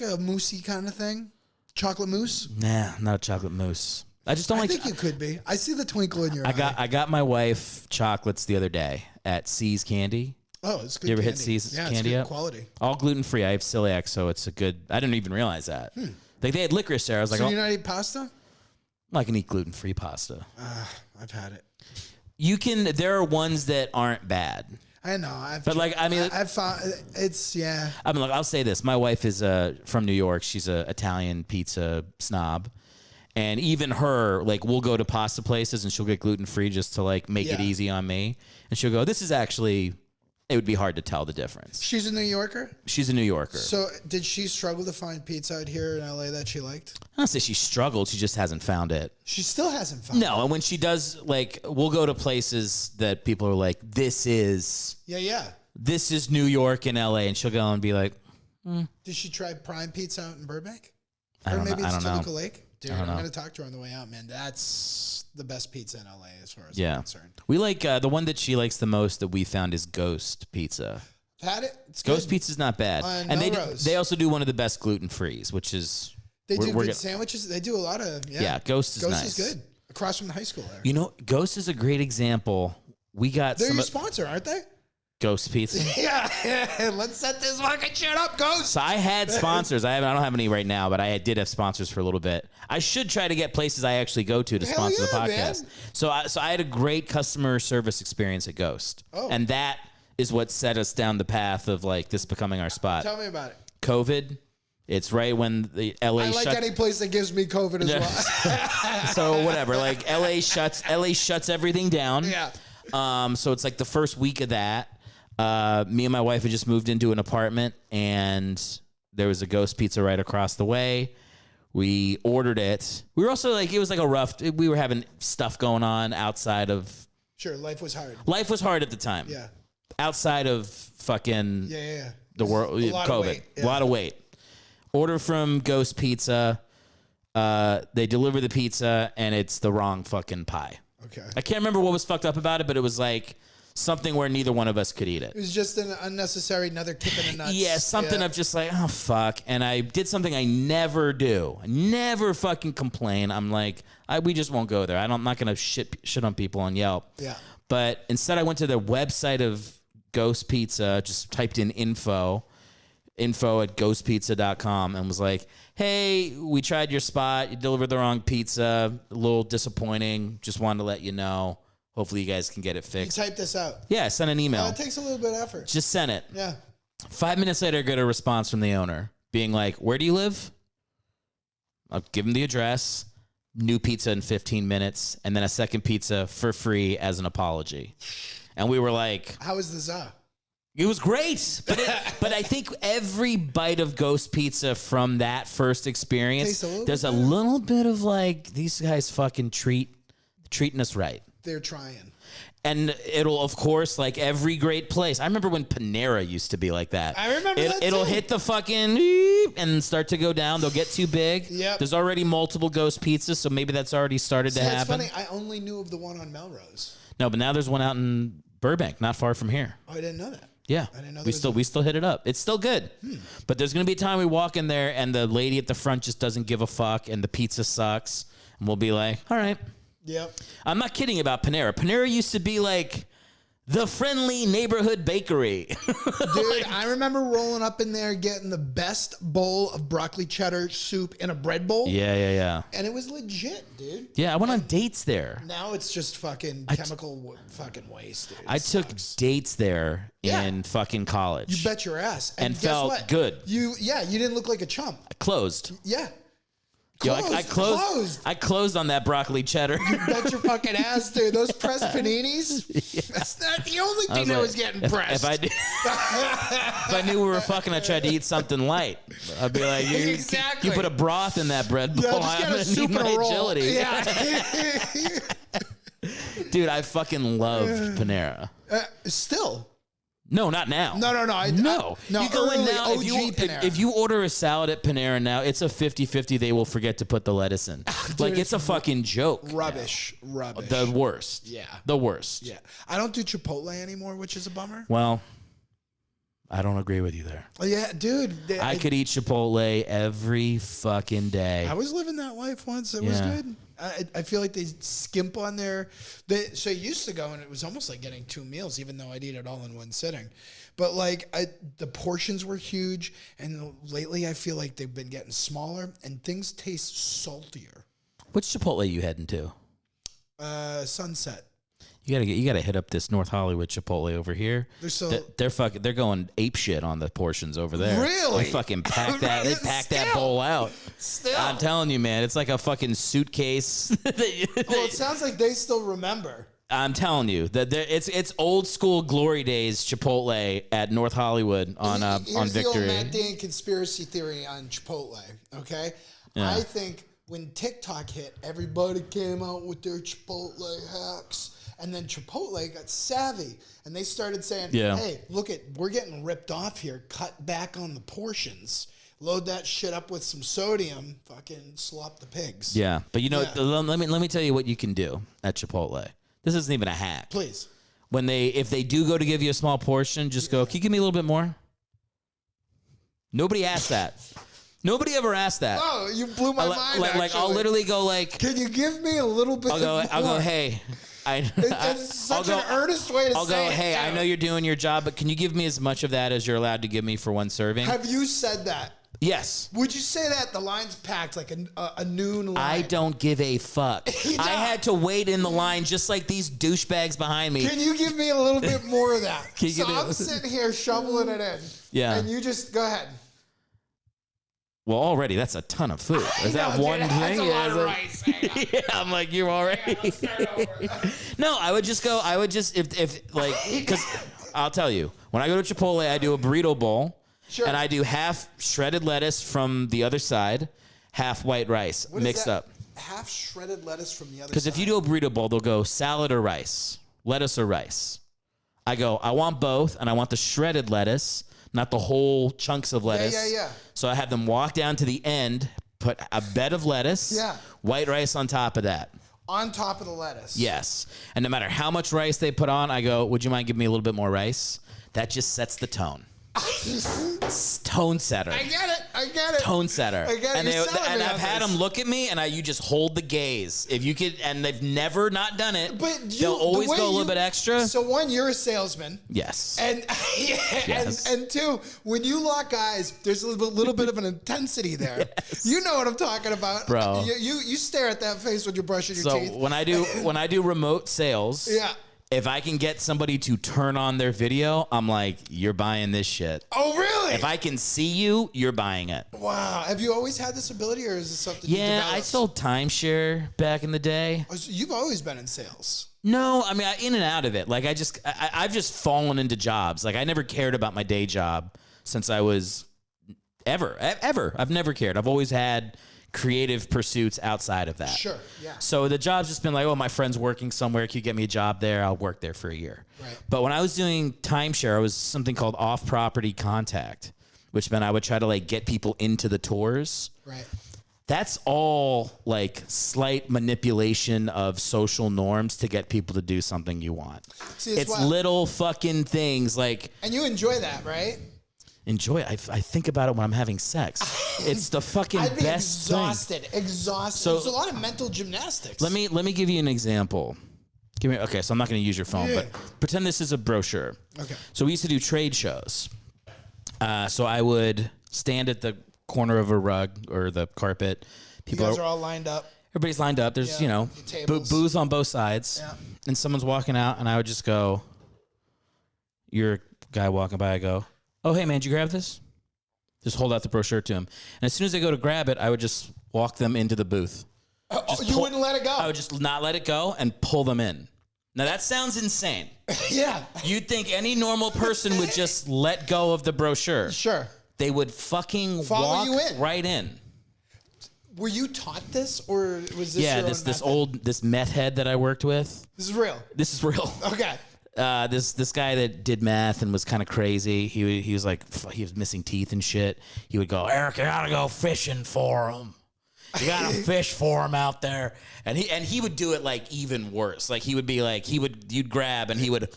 C: a moussey kind of thing. Chocolate mousse.
B: Nah, not a chocolate mousse. I just don't
C: I
B: like.
C: think you could be. I see the twinkle in your eye.
B: I got my wife chocolates the other day at C's Candy.
C: Oh, it's good.
B: You ever hit
C: candy.
B: C's
C: Yeah,
B: Candy
C: it's good
B: up?
C: quality.
B: All gluten free. I have celiac, so it's a good. I didn't even realize that. Like they had licorice there. I was like,
C: So
B: oh,
C: you not eat pasta?
B: I can eat gluten free pasta.
C: I've had it.
B: You can. There are ones that aren't bad.
C: I know. I've found it's yeah.
B: I mean, look, I'll say this. My wife is from New York. She's a Italian pizza snob. And even her, like, we'll go to pasta places and she'll get gluten-free just to, like, make it easy on me. And she'll go, this is actually, it would be hard to tell the difference.
C: She's a New Yorker?
B: She's a New Yorker.
C: So did she struggle to find pizza out here in LA that she liked?
B: I don't say she struggled. She just hasn't found it.
C: She still hasn't found it.
B: No, and when she does, like, we'll go to places that people are like, this is New York and LA. And she'll go and be like,
C: Did she try Prime Pizza out in Burbank?
B: I don't know.
C: Maybe
B: I
C: it's
B: don't know.
C: Toluca Lake? Dude, I'm going to talk to her on the way out, man. That's the best pizza in LA as far as I'm concerned.
B: We like, the one that she likes the most that we found is Ghost Pizza.
C: Had it? It's
B: Ghost
C: good.
B: Pizza's not bad. And
C: Melrose.
B: they also do one of the best gluten-frees, which is...
C: They do good sandwiches. They do a lot of...
B: Yeah, Ghost is nice.
C: Ghost is good. Across from the high school there.
B: You know, Ghost is a great example. We got
C: They're your sponsor, aren't they?
B: Ghost Pizza.
C: Yeah. Let's set this fucking shit up, Ghost.
B: So I had sponsors. I don't have any right now, but I did have sponsors for a little bit. I should try to get places I actually go to sponsor the podcast. Man. So I had a great customer service experience at Ghost. Oh. And that is what set us down the path of like this becoming our spot.
C: Tell me about it.
B: COVID. It's right when the LA
C: I like any place that gives me COVID as well.
B: So whatever, like LA shuts everything down.
C: Yeah.
B: So it's like the first week of that. Me and my wife had just moved into an apartment, and there was a Ghost Pizza right across the way. We ordered it. We were also like, it was like a rough. We were having stuff going on outside of.
C: Sure, life was hard.
B: Life was hard at the time.
C: Yeah.
B: Outside of fucking.
C: Yeah.
B: The world, COVID, a lot of weight. Order from Ghost Pizza. They deliver the pizza, and it's the wrong fucking pie.
C: Okay.
B: I can't remember what was fucked up about it, but it was like something where neither one of us could eat it.
C: It was just an unnecessary another kick in the nuts.
B: Yeah, something of just like, oh, fuck. And I did something I never do. I never fucking complain. I'm like, we just won't go there. I'm not going to shit on people on Yelp.
C: Yeah.
B: But instead I went to the website of Ghost Pizza, just typed in info at ghostpizza.com and was like, hey, we tried your spot. You delivered the wrong pizza. A little disappointing. Just wanted to let you know. Hopefully you guys can get it
C: You
B: fixed.
C: type this out.
B: Yeah, I sent an email.
C: It takes a little bit of effort.
B: Just sent it.
C: Yeah.
B: 5 minutes later, I get a response from the owner being like, where do you live? I'll give him the address. New pizza in 15 minutes. And then a second pizza for free as an apology. And we were like...
C: How was the za?
B: It was great. But I think every bite of Ghost Pizza from that first experience, there's a little bit of like, these guys fucking treating us right.
C: They're trying.
B: And it'll, of course, like every great place. I remember when Panera used to be like that.
C: I remember that
B: It'll
C: too.
B: hit the fucking beep and start to go down. They'll get too big.
C: Yep.
B: There's already multiple Ghost Pizzas, so maybe that's already started to happen.
C: It's funny. I only knew of the one on Melrose.
B: No, but now there's one out in Burbank, not far from here.
C: Oh, I didn't know that.
B: Yeah,
C: I didn't know
B: we still hit it up. It's still good, but there's gonna be a time we walk in there and the lady at the front just doesn't give a fuck and the pizza sucks, and we'll be like, all right.
C: Yep.
B: I'm not kidding about Panera. Panera used to be like the friendly neighborhood bakery.
C: Dude, I remember rolling up in there getting the best bowl of broccoli cheddar soup in a bread bowl.
B: Yeah.
C: And it was legit, dude.
B: Yeah, I went on dates there.
C: Now it's just fucking chemical fucking waste, dude.
B: I took dates there in fucking college.
C: You bet your ass.
B: And
C: guess
B: felt
C: what?
B: good.
C: You didn't look like a chump.
B: Closed.
C: Yeah.
B: Yo,
C: Closed.
B: I closed on that broccoli cheddar.
C: You bet your fucking ass, dude. Those pressed paninis, that's not the only thing that was getting pressed.
B: If I knew we were fucking, I tried to eat something light. I'd be like, you put a broth in that bread bowl.
C: Yeah, just
B: I'm
C: get a
B: gonna
C: soup
B: need
C: and
B: my
C: a roll.
B: agility.
C: Yeah.
B: Dude, I fucking loved Panera.
C: Still.
B: No, not now.
C: No.
B: No. You go in
C: early
B: now,
C: OG Panera.
B: if you order a salad at Panera now, it's a 50-50 they will forget to put the lettuce in. Like, it's a fucking joke.
C: Rubbish.
B: The worst.
C: Yeah.
B: The worst.
C: Yeah. I don't do Chipotle anymore, which is a bummer.
B: Well, I don't agree with you there.
C: Yeah, dude.
B: I could eat Chipotle every fucking day.
C: I was living that life once. It was good. I feel like they skimp on so I used to go and it was almost like getting 2 meals, even though I'd eat it all in one sitting. But like the portions were huge, and lately I feel like they've been getting smaller and things taste saltier.
B: Which Chipotle are you heading to?
C: Sunset.
B: You gotta hit up this North Hollywood Chipotle over here. They're going ape shit on the portions over there.
C: Really?
B: They fucking pack that. They pack that bowl out.
C: Still.
B: I'm telling you, man, it's like a fucking suitcase.
C: Well, it sounds like they still remember.
B: I'm telling you that it's old school glory days Chipotle at North Hollywood on
C: Here's the old
B: Victory.
C: Matt Dane conspiracy theory on Chipotle. Okay,
B: Yeah.
C: I think when TikTok hit, everybody came out with their Chipotle hacks. And then Chipotle got savvy, and they started saying, hey, look, we're getting ripped off here. Cut back on the portions. Load that shit up with some sodium. Fucking slop the pigs.
B: Yeah, but let me tell you what you can do at Chipotle. This isn't even a hack.
C: Please.
B: If they do go to give you a small portion, just go, can you give me a little bit more? Nobody asked that. Nobody ever asked that.
C: Oh, you blew my mind,
B: Like I'll literally go like,
C: can you give me a little bit more?
B: I'll go, hey.
C: It's such an earnest way to say it.
B: I'll go, hey, I know you're doing your job, but can you give me as much of that as you're allowed to give me for one serving?
C: Have you said that?
B: Yes.
C: Would you say that the line's packed like a noon line?
B: I don't give a fuck. I had to wait in the line just like these douchebags behind me.
C: Can you give me a little bit more of that?
B: Can you
C: So
B: give me
C: I'm sitting here shoveling it in.
B: Yeah.
C: And you just go ahead.
B: Well, already that's a ton of food. Is that one thing?
C: That's a lot of rice.
B: Yeah, I'm like, you're already. No, I would just go. Because I'll tell you, when I go to Chipotle, I do a burrito bowl, and I do half shredded lettuce from the other side, half white rice mixed up.
C: Half shredded lettuce from the other side.
B: Because if you do a burrito bowl, they'll go salad or rice, lettuce or rice. I go, I want both, and I want the shredded lettuce, not the whole chunks of lettuce.
C: Yeah.
B: So I have them walk down to the end, put a bed of lettuce, white rice on top of that.
C: On top of the lettuce.
B: Yes. And no matter how much rice they put on, I go, would you mind giving me a little bit more rice? That just sets the tone. Tone setter.
C: I get it.
B: Tone setter.
C: I get it.
B: And I've had them look at me, and you just hold the gaze. If you could, and they've never not done it.
C: But
B: they'll always go a little bit extra.
C: So one, you're a salesman.
B: Yes.
C: And
B: Yes.
C: and two, when you lock eyes, there's a little bit of an intensity there.
B: Yes.
C: You know what I'm talking about,
B: bro.
C: You stare at that face when you're brushing your teeth.
B: So when I do remote sales,
C: Yeah.
B: if I can get somebody to turn on their video, I'm like, you're buying this shit.
C: Oh, really?
B: If I can see you, you're buying it.
C: Wow. Have you always had this ability, or is it something you developed?
B: I sold timeshare back in the day.
C: Oh, so you've always been in sales.
B: No, I mean, in and out of it. Like, I've just fallen into jobs. Like, I never cared about my day job since I was ever. I've never cared. I've always had creative pursuits outside of that.
C: Sure, yeah.
B: So the job's just been like, oh, my friend's working somewhere. Can you get me a job there? I'll work there for a year.
C: Right.
B: But when I was doing timeshare, I was something called off-property contact, which meant I would try to like get people into the tours.
C: Right.
B: That's all like slight manipulation of social norms to get people to do something you want.
C: See,
B: it's little fucking things like.
C: And you enjoy that, right?
B: Enjoy it. I think about it when I'm having sex. It's the fucking
C: I'd be
B: best
C: exhausted.
B: thing.
C: So, there's a lot of mental gymnastics.
B: Let me give you an example. Okay, so I'm not going to use your phone, but pretend this is a brochure.
C: Okay.
B: So we used to do trade shows. So I would stand at the corner of a rug or the carpet.
C: People you guys are all lined up.
B: Everybody's lined up. There's, booths on both sides. Yeah. And someone's walking out, and I would just go, you're a guy walking by, I go, oh, hey, man, did you grab this? Just hold out the brochure to him. And as soon as they go to grab it, I would just walk them into the booth.
C: You wouldn't let it go?
B: I would just not let it go and pull them in. Now, that sounds insane.
C: Yeah.
B: You'd think any normal person would just let go of the brochure.
C: Sure.
B: They would fucking
C: follow you in.
B: Right in.
C: Were you taught this, or was this your own method?
B: this meth head that I worked with.
C: This is real?
B: This is real.
C: Okay.
B: This guy that did math and was kind of crazy. He was like, he was missing teeth and shit. He would go, Eric, you gotta go fishing for him. You gotta fish for him out there. And he would do it like even worse. Like he would be like, you'd grab and he would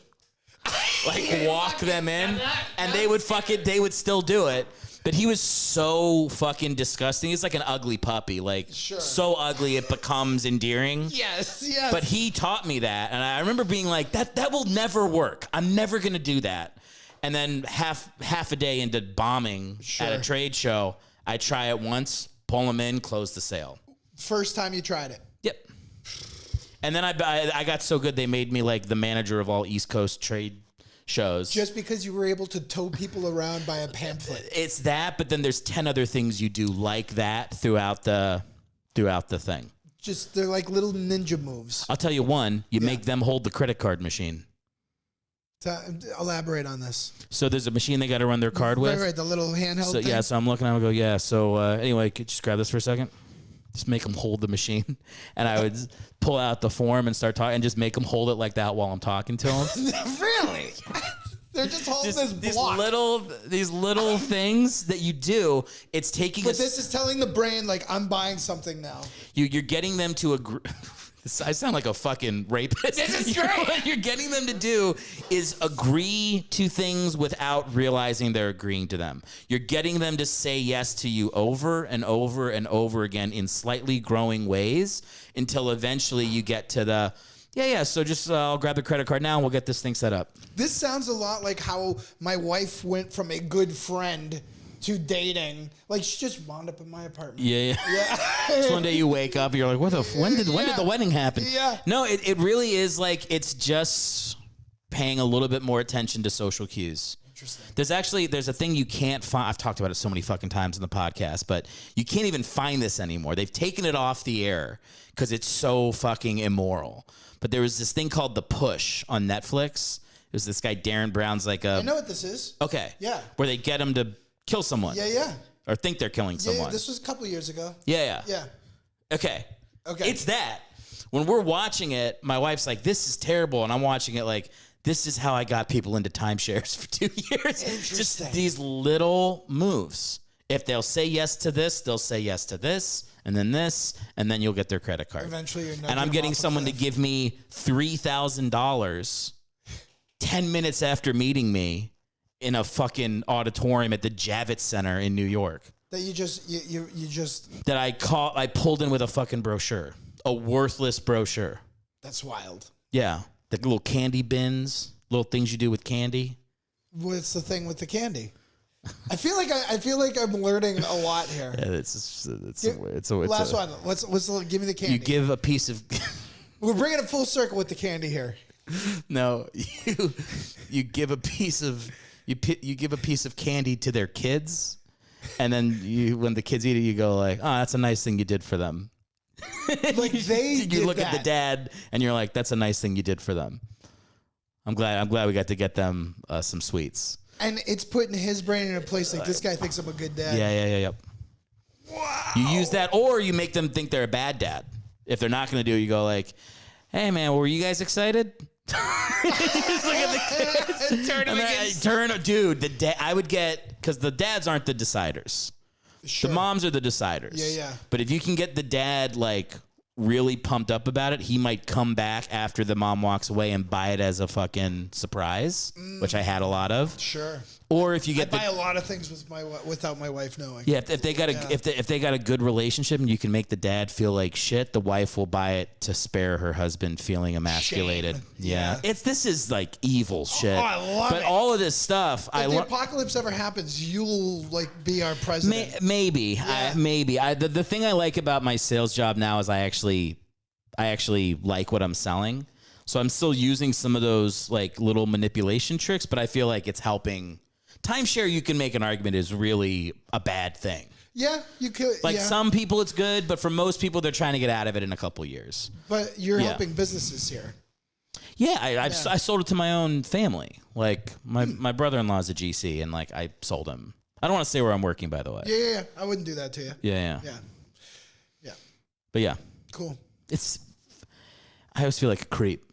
B: like walk them in, and they would still do it. But he was so fucking disgusting. He's like an ugly puppy, like so ugly it becomes endearing.
C: Yes.
B: But he taught me that, and I remember being like, that will never work. I'm never gonna do that. And then half a day into bombing at a trade show, I try it once, pull them in, close the sale.
C: First time you tried it.
B: Yep. And then I got so good they made me like the manager of all East Coast trade shows. Just
C: because you were able to tow people around by a pamphlet.
B: It's that, but then there's 10 other things you do like that throughout the thing.
C: Just they're like little ninja moves.
B: I'll tell you one. You make them hold the credit card machine.
C: Elaborate on this.
B: So there's a machine they got to run their card with.
C: Right, the little handheld thing.
B: Yeah, so I'm looking at them and go, So anyway, could you just grab this for a second? Just make them hold the machine. And I would pull out the form and start talking and just make them hold it like that while I'm talking to them.
C: Really? They're just holding this block.
B: These little things that you do, it's taking
C: But this is telling the brain, like, I'm buying something now.
B: You're getting them to agree. I sound like a fucking rapist.
C: This is great.
B: What you're getting them to do is agree to things without realizing they're agreeing to them. You're getting them to say yes to you over and over and over again in slightly growing ways until eventually you get to the, so just I'll grab the credit card now and we'll get this thing set up.
C: This sounds a lot like how my wife went from a good friend to dating. Like, she just wound up in my apartment.
B: Yeah. Just one day you wake up, you're like, when did the wedding happen?
C: Yeah.
B: No, it really is like, it's just paying a little bit more attention to social cues. Interesting. There's a thing you can't find. I've talked about it so many fucking times in the podcast, but you can't even find this anymore. They've taken it off the air because it's so fucking immoral. But there was this thing called The Push on Netflix. It was this guy, Darren Brown's like
C: I know what this is.
B: Okay.
C: Yeah.
B: Where they get him to kill someone.
C: Yeah.
B: Or think they're killing someone.
C: Yeah, this was a couple years ago.
B: Yeah. Okay. It's that. When we're watching it, my wife's like, this is terrible. And I'm watching it like, this is how I got people into timeshares for 2 years. Just these little moves. If they'll say yes to this, they'll say yes to this. and then this, and then you'll get their credit card.
C: Eventually, you're
B: and I'm getting someone to give me $3,000 10 minutes after meeting me in a fucking auditorium at the Javits Center in New York.
C: That you just
B: that I pulled in with a fucking brochure, a worthless brochure.
C: That's wild.
B: Yeah, the little candy bins, little things you do with candy.
C: What's the thing with the candy? I feel like I'm learning a lot here.
B: Yeah, it's
C: last one. Let's give me the candy.
B: You give a piece of.
C: We're bringing it full circle with the candy here.
B: No, you give a piece of you give a piece of candy to their kids, and then when the kids eat it, you go like, "Oh, that's a nice thing you did for them."
C: Like you
B: look at the dad, and you're like, "That's a nice thing you did for them." I'm glad we got to get them some sweets.
C: And it's putting his brain in a place like, this guy thinks I'm a good dad.
B: Yeah. Wow. You use that, or you make them think they're a bad dad. If they're not going to do it, you go like, "Hey, man, were you guys excited?" Just look at the kids. Turn them against. Dude, I would get, because the dads aren't the deciders. Sure. The moms are the deciders.
C: Yeah.
B: But if you can get the dad, like, really pumped up about it, he might come back after the mom walks away and buy it as a fucking surprise, which I had a lot of.
C: Sure.
B: Or if you get
C: I buy a lot of things without my wife knowing.
B: Yeah, if they got if they got a good relationship and you can make the dad feel like shit, the wife will buy it to spare her husband feeling emasculated.
C: Shame.
B: Yeah. This is like evil shit.
C: Oh, I love it.
B: But all of this stuff,
C: if the apocalypse ever happens, you'll like be our president.
B: Maybe.
C: Yeah.
B: The thing I like about my sales job now is I actually like what I'm selling. So I'm still using some of those like little manipulation tricks, but I feel like it's helping. Timeshare, you can make an argument, is really a bad thing.
C: Yeah, you could.
B: Like some people it's good, but for most people they're trying to get out of it in a couple years.
C: But you're helping businesses here.
B: Yeah, I sold it to my own family. Like my brother-in-law is a GC, and like I sold him. I don't want to say where I'm working, by the way.
C: Yeah. I wouldn't do that to you.
B: Yeah. But yeah.
C: Cool.
B: I always feel like a creep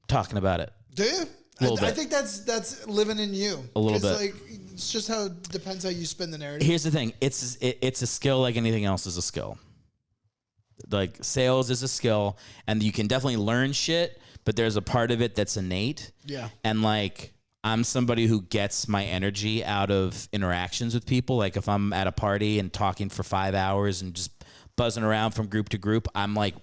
B: talking about it.
C: Do you? I think that's living in you.
B: A little bit.
C: Like, it's just how it depends how you spin the narrative.
B: Here's the thing. It's a skill like anything else is a skill. Like sales is a skill, and you can definitely learn shit, but there's a part of it that's innate.
C: Yeah.
B: And like I'm somebody who gets my energy out of interactions with people. Like if I'm at a party and talking for 5 hours and just buzzing around from group to group, I'm like,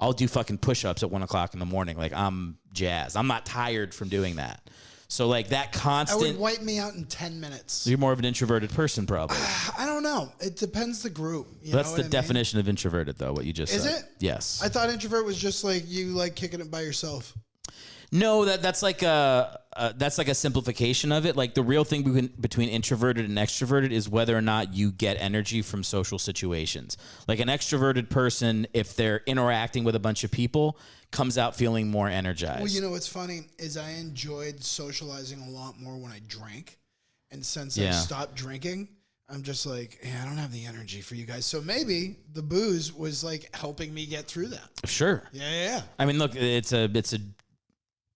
B: I'll do fucking push-ups at 1 o'clock in the morning. Like I'm jazzed. I'm not tired from doing that. So like that constant.
C: I would wipe me out in 10 minutes.
B: You're more of an introverted person, probably.
C: I don't know. It depends the group.
B: That's the definition of introverted, though. What you just said.
C: Is it?
B: Yes.
C: I thought introvert was just like you like kicking it by yourself.
B: No, that's like a simplification of it. Like the real thing between introverted and extroverted is whether or not you get energy from social situations. Like an extroverted person, if they're interacting with a bunch of people, comes out feeling more energized.
C: Well, you know what's funny is I enjoyed socializing a lot more when I drank, and since I stopped drinking, I'm just like, I don't have the energy for you guys. So maybe the booze was like helping me get through that.
B: Sure.
C: Yeah.
B: I mean, look, it's a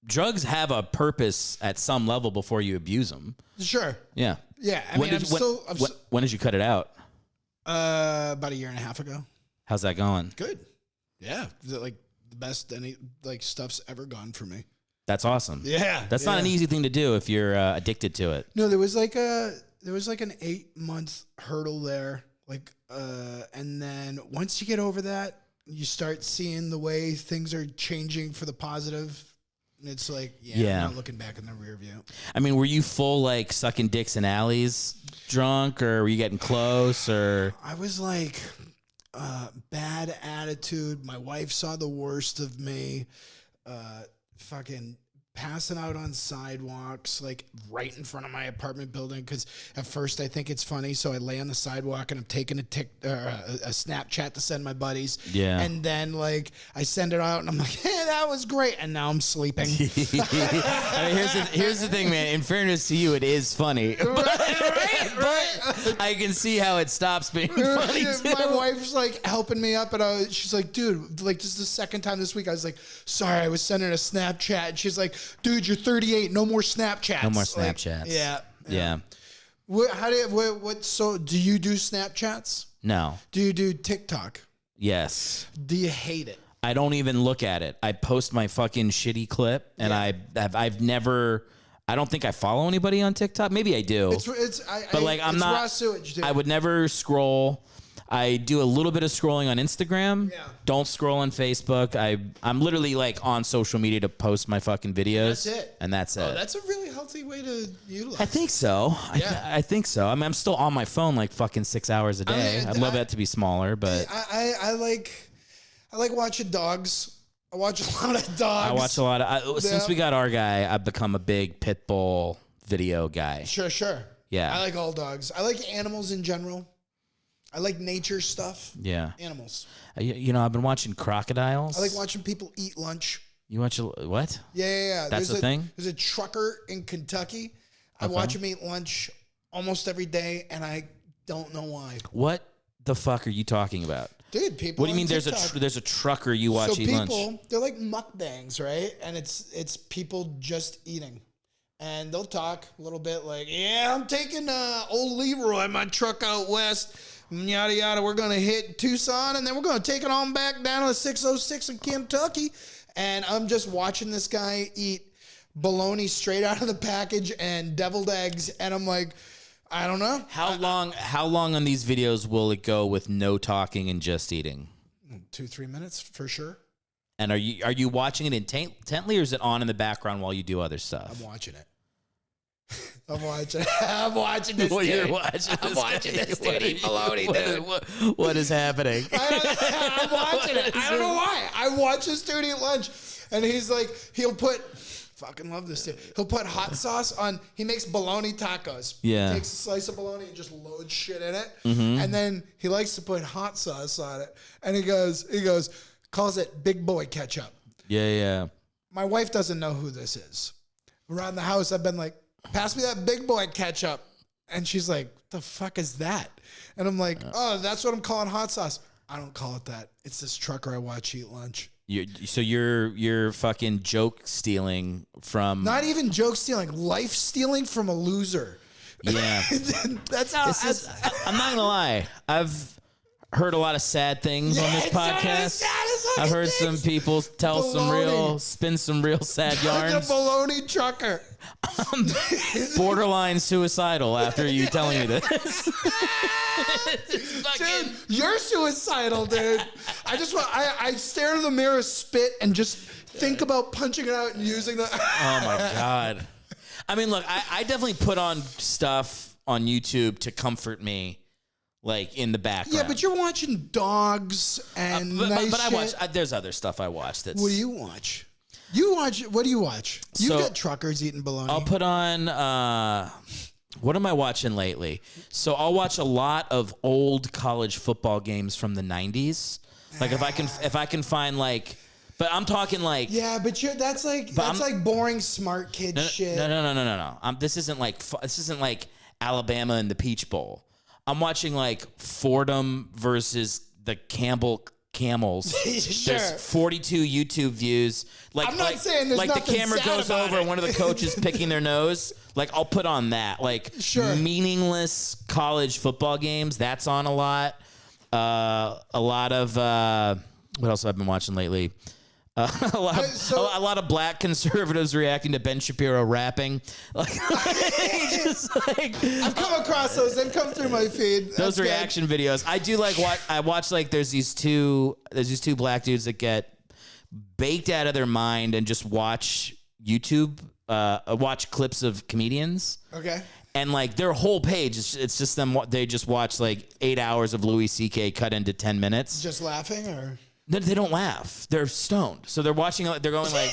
B: drugs have a purpose at some level before you abuse them.
C: Sure.
B: Yeah.
C: Yeah.
B: When did you cut it out?
C: About a year and a half ago.
B: How's that going?
C: Good. Yeah. Like the best stuff's ever gone for me.
B: That's awesome.
C: Yeah.
B: That's not an easy thing to do if you're addicted to it.
C: No, there was like an 8-month hurdle there. Like, and then once you get over that, you start seeing the way things are changing for the positive. It's like, I'm not looking back in the rear view.
B: I mean, were you full like sucking dicks in alleys drunk, or were you getting close, or?
C: I was like, bad attitude. My wife saw the worst of me. Fucking passing out on sidewalks, like right in front of my apartment building. Because at first I think it's funny, so I lay on the sidewalk and I'm taking a Snapchat to send my buddies.
B: Yeah.
C: And then like I send it out and I'm like, hey, that was great. And now I'm sleeping.
B: I mean, here's the thing, man. In fairness to you, it is funny. But I can see how it stops being funny too.
C: My wife's like helping me up, and she's like, dude, like this is the second time this week I was like, sorry, I was sending a Snapchat, and she's like, dude, you're 38, no more Snapchats.
B: No more Snapchats.
C: Like,
B: yeah.
C: So do you do Snapchats?
B: No.
C: Do you do TikTok?
B: Yes.
C: Do you hate it?
B: I don't even look at it. I post my fucking shitty clip, and I've never. I don't think I follow anybody on TikTok. Maybe I do.
C: But
B: like I'm
C: it's
B: not.
C: raw sewage, dude.
B: I would never scroll. I do a little bit of scrolling on Instagram.
C: Yeah.
B: Don't scroll on Facebook. I'm literally like on social media to post my fucking videos.
C: That's it.
B: And that's it.
C: Oh, that's a really healthy way to utilize.
B: I think so.
C: Yeah.
B: I think so. I mean, I'm still on my phone like fucking 6 hours a day. I'd love that to be smaller, but
C: I like watching dogs. I watch a lot of dogs.
B: I watch a lot of. Since we got our guy, I've become a big pit bull video guy.
C: Sure.
B: Yeah.
C: I like all dogs. I like animals in general. I like nature stuff.
B: Yeah.
C: Animals.
B: You know, I've been watching crocodiles.
C: I like watching people eat lunch.
B: You watch what?
C: Yeah.
B: That's the thing?
C: There's a trucker in Kentucky. I watch him eat lunch almost every day, and I don't know why.
B: What the fuck are you talking about?
C: Dude, people.
B: What do you mean
C: TikTok.
B: there's a trucker you watch eat lunch?
C: They're like mukbangs, right? And it's people just eating. And they'll talk a little bit like, yeah, I'm taking old Leroy, my truck out west, yada, yada. We're going to hit Tucson, and then we're going to take it on back down to 606 in Kentucky. And I'm just watching this guy eat bologna straight out of the package and deviled eggs. And I'm like, I don't know.
B: How long on these videos will it go with no talking and just eating?
C: 2-3 minutes for sure.
B: And are you watching it intently, or is it on in the background while you do other stuff?
C: I'm watching it. I'm watching this.
B: Well,
C: dude.
B: you're watching.
C: I'm watching this dude eat bologna, dude.
B: What is happening?
C: I'm watching it. I don't know why. I watch this dude eat lunch, and he's like, he'll put. Fucking love this dude. He'll put hot sauce on. He makes bologna tacos.
B: Yeah.
C: He takes a slice of bologna and just loads shit in it,
B: Mm-hmm.
C: and then he likes to put hot sauce on it. And he calls it big boy ketchup.
B: Yeah.
C: My wife doesn't know who this is. Around the house, I've been like, pass me that big boy ketchup. And she's like, the fuck is that? And I'm like, oh, that's what I'm calling hot sauce. I don't call it that. It's this trucker I watch eat lunch.
B: So you're fucking joke stealing from.
C: Not even joke stealing, life stealing from a loser.
B: Yeah.
C: That's how.
B: I'm not gonna lie. I've heard a lot of sad things on this podcast. I've heard some people spin some real sad yarns.
C: The bologna trucker.
B: I'm borderline suicidal after you telling me this.
C: Dude, you're suicidal, dude. I stare in the mirror, spit, and just think about punching it out and using the.
B: Oh my God. I mean, look, I definitely put on stuff on YouTube to comfort me, like in the background.
C: Yeah, but you're watching dogs and nice
B: but I watch.
C: shit.
B: There's other stuff I watch.
C: What do you watch? What do you watch? You got truckers eating bologna.
B: I'll put on. What am I watching lately? So I'll watch a lot of old college football games from the 90s. Like if I can find like, but I'm talking like.
C: Yeah, but that's like boring smart kid shit.
B: No. This isn't like Alabama and the Peach Bowl. I'm watching like Fordham versus the Campbell Camels.
C: Sure.
B: There's 42 YouTube views. Like,
C: I'm not saying there's
B: like the
C: nothing
B: camera
C: sad
B: goes
C: about
B: over
C: it.
B: and one of the coaches picking their nose. Like I'll put on that. Like
C: Sure.
B: meaningless college football games. That's on a lot. A lot of what else have I been watching lately? A lot of black conservatives reacting to Ben Shapiro rapping. Like,
C: I've come across those. They've come through my feed.
B: Those reaction videos. I do like what I watch. Like there's these two black dudes that get baked out of their mind and just watch YouTube, watch clips of comedians.
C: Okay.
B: And like their whole page, it's just them. They just watch like 8 hours of Louis C.K. cut into 10 minutes.
C: Just laughing, or
B: they don't laugh. They're stoned, so they're watching. They're going like,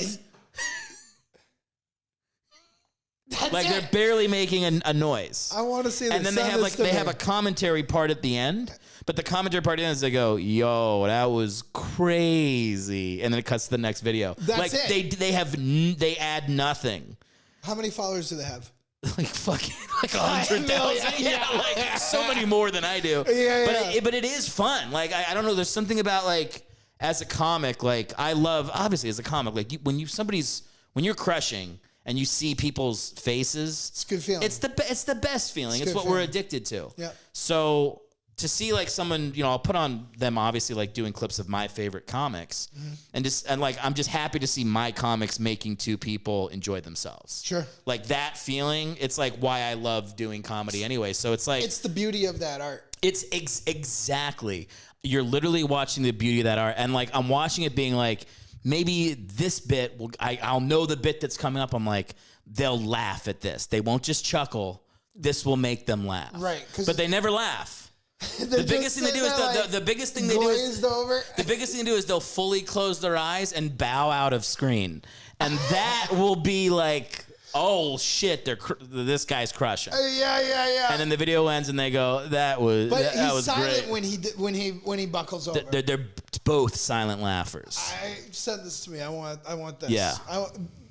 B: they're barely making a noise.
C: I want to see.
B: And then they have a commentary part at the end. But the commentary part at the end is they go, "Yo, that was crazy," and then it cuts to the next video.
C: That's it.
B: They add nothing.
C: How many followers do they have?
B: Like fucking like 100,000. Yeah, like so many more than I do.
C: Yeah.
B: But it is fun. Like I don't know. There's something about like as a comic, like I love obviously as a comic, like when you're crushing and you see people's faces,
C: It's a good feeling.
B: It's the best feeling. It's what we're addicted to.
C: Yeah.
B: So to see like someone, I'll put on them obviously like doing clips of my favorite comics, and like I'm just happy to see my comics making two people enjoy themselves.
C: Sure.
B: Like that feeling, it's like why I love doing comedy anyway. So it's like
C: it's the beauty of that art.
B: It's exactly. You're literally watching the beauty of that art, and like I'm watching it being like maybe this bit I'll know the bit that's coming up. I'm like they'll laugh at this. They won't just chuckle. This will make them laugh.
C: Right.
B: But they never laugh. The biggest thing they do is the biggest thing they do is the biggest thing to do is they'll fully close their eyes and bow out of screen, and that will be like, oh shit, this guy's crushing.
C: Yeah.
B: And then the video ends, and they go, that was
C: silent
B: great.
C: when he buckles over.
B: They're both silent laughers.
C: I said this to me. I want this.
B: Yeah.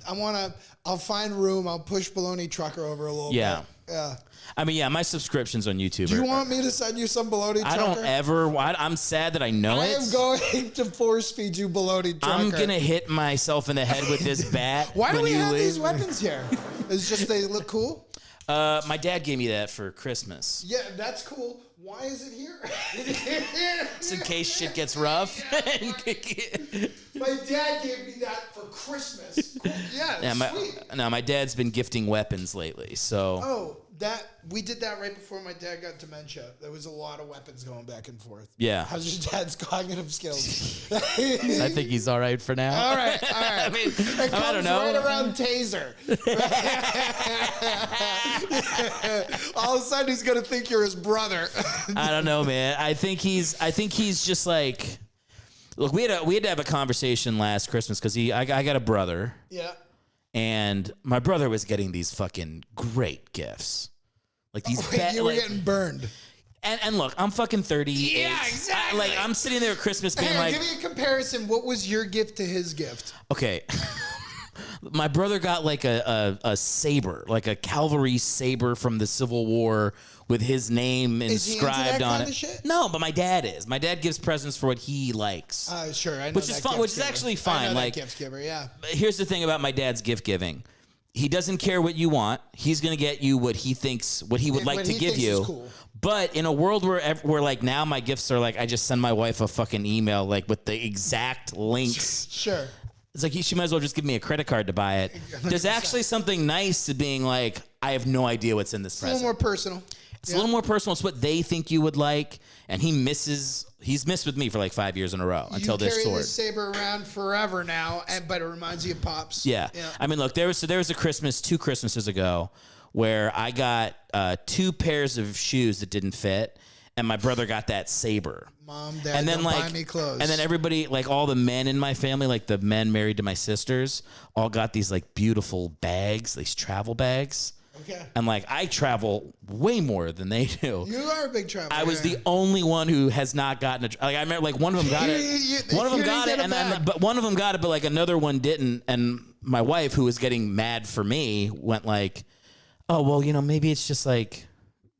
C: I'll find room. I'll push Baloney Trucker over a little bit. Yeah.
B: I mean, yeah, my subscriptions on YouTube.
C: Do you want me to send you some Baloney Trucker?
B: I don't ever. I'm sad that I know it.
C: I am going to force feed you Baloney Trucker.
B: I'm going to hit myself in the head with this bat.
C: Why do we have these weapons here? It's just they look cool?
B: My dad gave me that for Christmas.
C: Yeah, that's cool. Why is it here?
B: Just in case shit gets rough.
C: My dad gave me that for Christmas. Cool. Yeah, sweet.
B: My dad's been gifting weapons lately, so.
C: Oh, we did that right before my dad got dementia. There was a lot of weapons going back and forth.
B: Yeah.
C: How's your dad's cognitive skills?
B: I think he's all right for now.
C: All right.
B: I mean, I don't know.
C: Right around taser. All of a sudden, he's gonna think you're his brother.
B: I don't know, man. I think he's just like. Look, we had to have a conversation last Christmas because I got a brother.
C: Yeah.
B: And my brother was getting these fucking great gifts. Like these
C: you were getting burned.
B: And look, I'm fucking 38.
C: Yeah, exactly.
B: I'm sitting there at Christmas being like...
C: Give me a comparison. What was your gift to his gift?
B: Okay. My brother got like a saber, like a cavalry saber from the Civil War with his name inscribed on it.
C: Shit?
B: No, but my dad is. My dad gives presents for what he likes.
C: Sure, I know
B: which is fun. Which is actually fine.
C: I know
B: like
C: that gift giver, yeah.
B: Here's the thing about my dad's gift giving. He doesn't care what you want. He's gonna get you what he thinks, what he would like to give you.
C: Cool.
B: But in a world where like now my gifts are like I just send my wife a fucking email like with the exact links.
C: Sure.
B: It's like she might as well just give me a credit card to buy it. 100%. There's actually something nice to being like, I have no idea what's in this present.
C: It's a little more personal.
B: It's a little more personal. It's what they think you would like. And he's missed with me for like 5 years in a row until this sword.
C: You carry this saber around forever now, but it reminds you of Pops.
B: Yeah. I mean, look, there was a Christmas 2 Christmases ago where I got 2 pairs of shoes that didn't fit. And my brother got that saber.
C: Mom, Dad, don't buy me clothes.
B: And then everybody, like all the men in my family, like the men married to my sisters, all got these like beautiful bags, these travel bags.
C: Okay.
B: And like I travel way more than they do.
C: You are a big traveler.
B: I was the only one who has not gotten a. Like I remember, like one of them got it. One of them got it, but one of them got it, but like another one didn't. And my wife, who was getting mad for me, went like, "Oh well, maybe it's just like."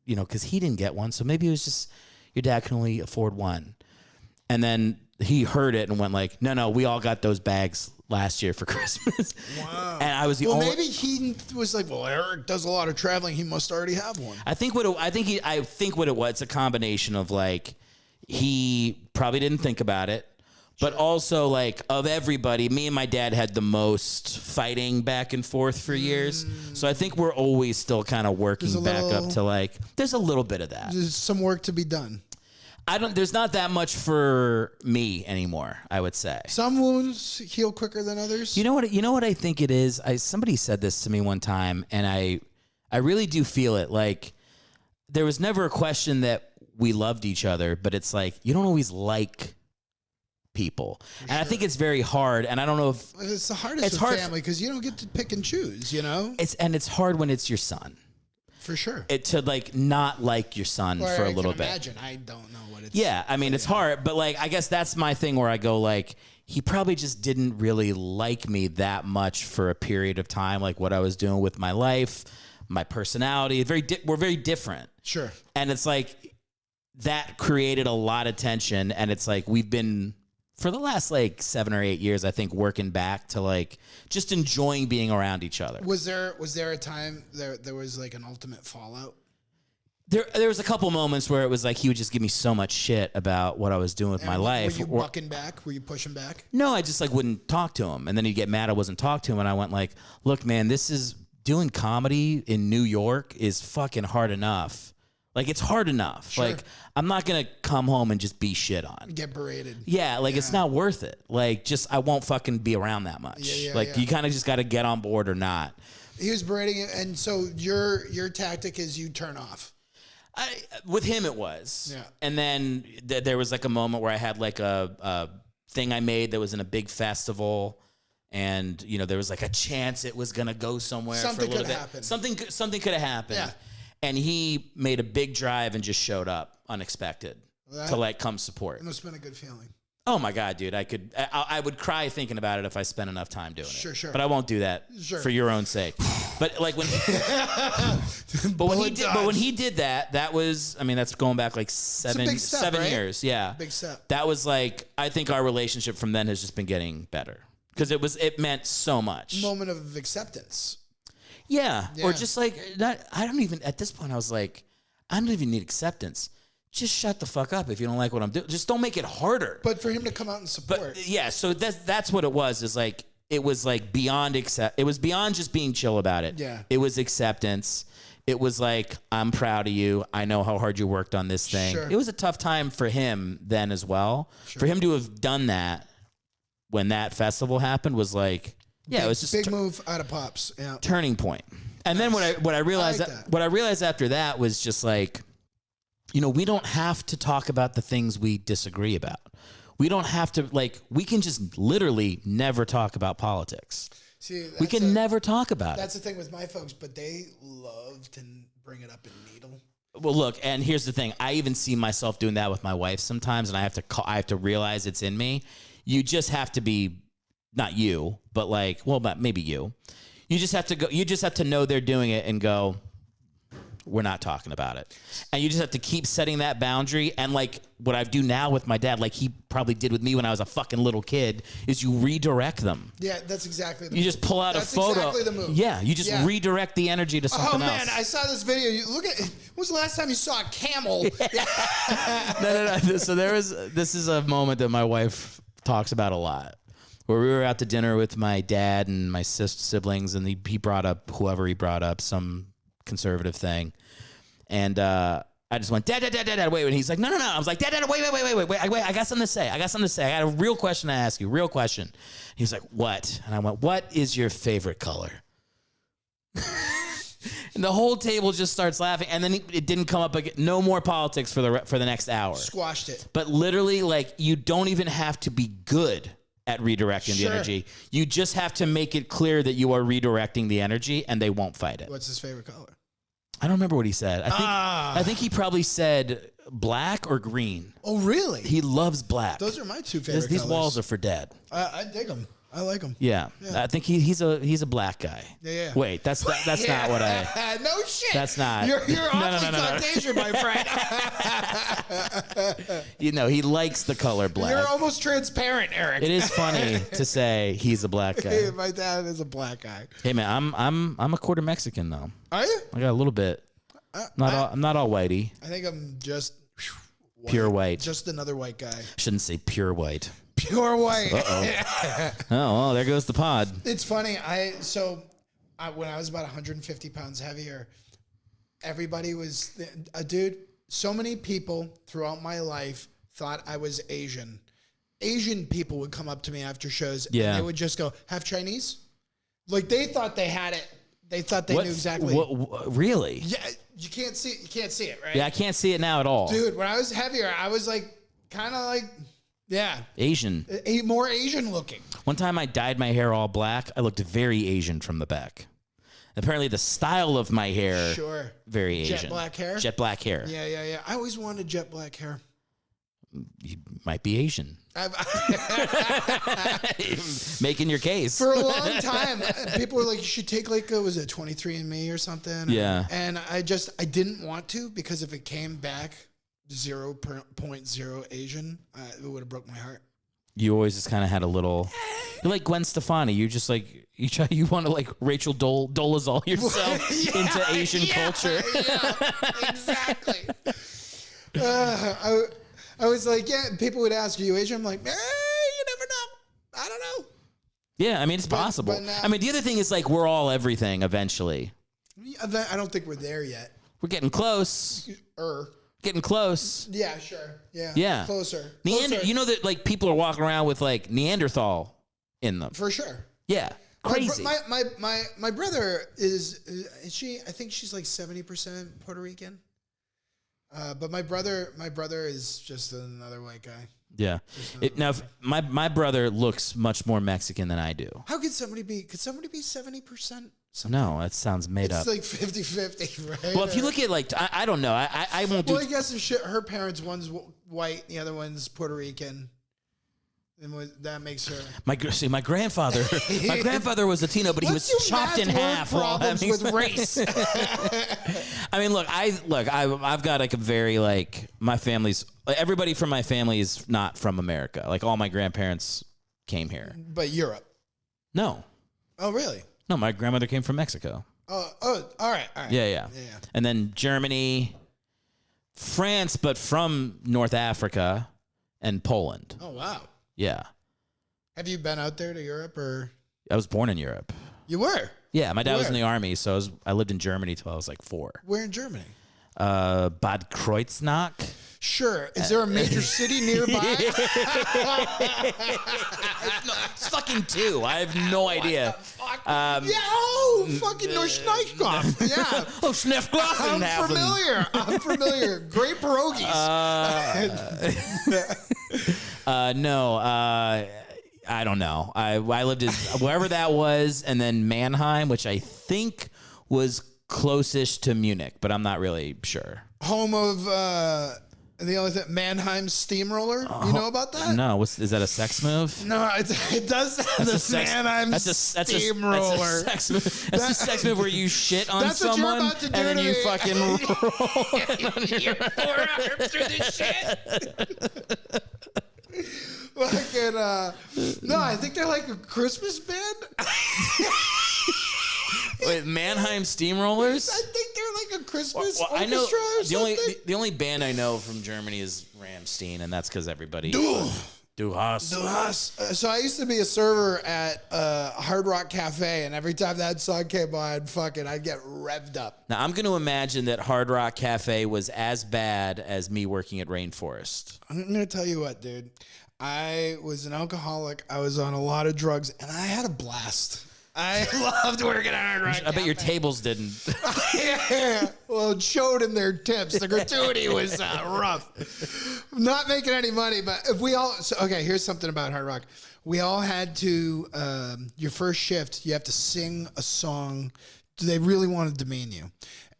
B: Because he didn't get one. So maybe it was just your dad can only afford one. And then he heard it and went like, no, we all got those bags last year for Christmas.
C: Wow.
B: And I was the only...
C: Well, maybe he was like, well, Eric does a lot of traveling. He must already have one.
B: I think what it was, it's a combination of like, he probably didn't think about it. But also, like, of everybody, me and my dad had the most fighting back and forth for years. So I think we're always still kind of working back up to, like, there's a little bit of that.
C: There's some work to be done.
B: There's not that much for me anymore, I would say.
C: Some wounds heal quicker than others.
B: You know what I think it is? Somebody said this to me one time, and I really do feel it. Like, there was never a question that we loved each other, but it's like, you don't always like people. And I think it's very hard, and I don't know if
C: it's the hardest with family because you don't get to pick and choose,
B: it's hard when it's your son.
C: For sure.
B: To like not like your son for a little bit.
C: Imagine, I don't know what it's.
B: Yeah, I mean it's hard, but like I guess that's my thing where I go like he probably just didn't really like me that much for a period of time, like what I was doing with my life, my personality. We're very different.
C: Sure.
B: And it's like that created a lot of tension, and it's like we've been for the last like 7 or 8 years, I think, working back to like just enjoying being around each other.
C: Was there a time there was like an ultimate fallout?
B: There was a couple moments where it was like he would just give me so much shit about what I was doing with my life.
C: Were you bucking back? Were you pushing back?
B: No, I just like wouldn't talk to him, and then he'd get mad I wasn't talking to him, and I went like, "Look, man, this is doing comedy in New York is fucking hard enough. Like it's hard enough.
C: Sure.
B: Like I'm not gonna come home and just be shit on.
C: Get berated.
B: Yeah, like it's not worth it. Like just I won't fucking be around that much. You kind of just got to get on board or not."
C: He was berating it, and so your tactic is you turn off.
B: With him, it was.
C: Yeah.
B: And then there was like a moment where I had like a thing I made that was in a big festival, and you know there was like a chance it was gonna go somewhere.
C: Something
B: for a little
C: could
B: bit.
C: happen.
B: Something could have happened.
C: Yeah.
B: And he made a big drive and just showed up unexpected to like come support.
C: It must have been a good feeling.
B: Oh my God, dude! I would cry thinking about it if I spent enough time doing it.
C: Sure.
B: But I won't do that for your own sake. But like when, when he did that, that was, I mean, that's going back like seven
C: right?
B: years. Yeah,
C: Big step.
B: That was like, I think our relationship from then has just been getting better because it meant so much.
C: Moment of acceptance.
B: Yeah, or just like I don't even at this point. I was like, I don't even need acceptance. Just shut the fuck up if you don't like what I'm doing. Just don't make it harder.
C: But for him to come out and support.
B: But yeah, so that's what it was. Is like it was like beyond it was beyond just being chill about it.
C: Yeah.
B: It was acceptance. It was like, I'm proud of you. I know how hard you worked on this thing.
C: Sure.
B: It was a tough time for him then as well. Sure. For him to have done that when that festival happened was like, it was just
C: big move out of Pops. Yeah.
B: Turning point. And then what I realized what I realized after that was just like, you know, we don't have to talk about the things we disagree about. We don't have to, like, we can just literally never talk about politics.
C: See,
B: we can never talk about
C: That's
B: it.
C: the thing with my folks, but they love to bring it up in needle.
B: Well, look, and here's the thing. I even see myself doing that with my wife sometimes, and I have to realize it's in me. You just have to be, not you, but like, well, maybe you. You just have to go. You just have to know they're doing it and go, we're not talking about it. And you just have to keep setting that boundary. And like what I do now with my dad, like he probably did with me when I was a fucking little kid, is you redirect them.
C: Yeah, that's exactly the
B: move. You just pull out a photo.
C: That's exactly the move.
B: Yeah, you just redirect the energy to something else.
C: Oh man, I saw this video. Look at, when was the last time you saw a camel?
B: No. So this is a moment that my wife talks about a lot. Where we were out to dinner with my dad and my siblings, and he brought up whoever he brought up, some conservative thing. And I just went, Dad, wait. And he's like, no. I was like, Dad, wait. I got something to say. I got a real question to ask you. Real question. He was like, what? And I went, what is your favorite color? And the whole table just starts laughing. And then it didn't come up again. No more politics for the next hour.
C: Squashed it.
B: But literally, like, you don't even have to be good at redirecting the energy. You just have to make it clear that you are redirecting the energy, and they won't fight it.
C: What's his favorite color?
B: I don't remember what he said. I think he probably said black or green.
C: Oh, really?
B: He loves black.
C: Those are my two favorite
B: These
C: colors.
B: Walls are for Dad.
C: I dig them. I like them.
B: Yeah. I think he's a black guy.
C: Yeah.
B: Wait, that's not what I.
C: No shit.
B: That's not.
C: You're awfully Caucasian, my friend.
B: You know, he likes the color black.
C: You're almost transparent, Eric.
B: It is funny to say he's a black guy.
C: Hey, my dad is a black guy.
B: Hey man, I'm a quarter Mexican though.
C: Are you?
B: I got a little bit. I'm not all whitey.
C: I think I'm just white.
B: Pure white.
C: Just another white guy.
B: Shouldn't say pure white.
C: Pure white.
B: Oh, well, there goes the pod.
C: It's funny. When I was about 150 pounds heavier, everybody was a dude. So many people throughout my life thought I was Asian. Asian people would come up to me after shows, and they would just go, "Half Chinese?" Like they thought they had it. They thought they knew exactly.
B: Really?
C: Yeah, you can't see it. You can't see it, right?
B: Yeah, I can't see it now at all.
C: Dude, when I was heavier, I was like, kind of like. Yeah.
B: Asian.
C: More Asian looking.
B: One time I dyed my hair all black. I looked very Asian from the back. Apparently the style of my hair, very Asian.
C: Jet black hair?
B: Jet black hair.
C: Yeah. I always wanted jet black hair.
B: You might be Asian. Making your case.
C: For a long time, people were like, you should take like, was it 23andMe or something?
B: Yeah.
C: And I didn't want to, because if it came back 0.0 Asian, it would have broke my heart.
B: You always just kind of had a little. You're like Gwen Stefani. You just like you want to like Rachel Dolezal yourself into Asian culture.
C: Yeah, exactly. I was like, yeah. People would ask, "Are you Asian?" I'm like, you never know. I don't know.
B: Yeah, I mean it's possible.
C: But
B: I mean the other thing is like we're all everything eventually.
C: I don't think we're there yet.
B: We're getting close. Getting close.
C: Yeah, sure. Yeah.
B: Yeah.
C: Closer.
B: You know that like people are walking around with like Neanderthal in them.
C: For sure.
B: Yeah. Crazy.
C: My brother is she? I think she's like 70% Puerto Rican. But my brother is just another white guy.
B: Yeah. Now, my brother looks much more Mexican than I do.
C: How could somebody be? Could somebody be 70%?
B: No, that sounds made up.
C: It's like 50-50, right?
B: Well, if you look at like, I don't know. I won't do.
C: Well, I guess if her parents, one's white, the other one's Puerto Rican. And that makes her. My
B: grandfather. My grandfather was Latino, but he was chopped in half.
C: Problems with race.
B: I mean, I've got like a very like my family's. Everybody from my family is not from America. Like all my grandparents came here.
C: But Europe.
B: No.
C: Oh, really?
B: No, my grandmother came from Mexico.
C: Oh, all right.
B: Yeah. And then Germany, France, but from North Africa, and Poland.
C: Oh, wow.
B: Yeah.
C: Have you been out there to Europe or?
B: I was born in Europe.
C: You were?
B: Yeah, my dad was in the army, so I lived in Germany till I was like 4.
C: Where in Germany?
B: Bad Kreuznach.
C: Sure. Is there a major city nearby?
B: It's fucking 2. I have no idea.
C: Fucking Neuschneichkopf. Yeah.
B: Oh, Schneefgloffen.
C: I'm familiar. Great pierogies.
B: No, I don't know. I lived in wherever that was, and then Manheim, which I think was closest to Munich, but I'm not really sure.
C: Home of the only thing, Manheim Steamroller. You know about that?
B: No, is that a sex move?
C: No, it does. Manheim Steamroller.
B: That's a sex move. That's a sex move where you shit on someone
C: what you're about to do
B: and then you
C: me.
B: fucking roll.
C: Your forearm through the shit. Fucking, no, I think they're like a Christmas band.
B: Wait, Manheim Steamrollers?
C: I think they're like a Christmas orchestra
B: I know
C: or something.
B: the only band I know from Germany is Rammstein, and that's because everybody. Du hast.
C: So I used to be a server at Hard Rock Cafe, and every time that song came on, I'd get revved up.
B: Now I'm going to imagine that Hard Rock Cafe was as bad as me working at Rainforest.
C: I'm going to tell you what, dude. I was an alcoholic. I was on a lot of drugs, and I had a blast. I loved working at Hard Rock Cafe.
B: I bet your tables didn't.
C: Yeah. Well, it showed in their tips. The gratuity was rough. Not making any money, but if we all... So, okay, here's something about Hard Rock. We all had to... your first shift, you have to sing a song. They really want to demean you.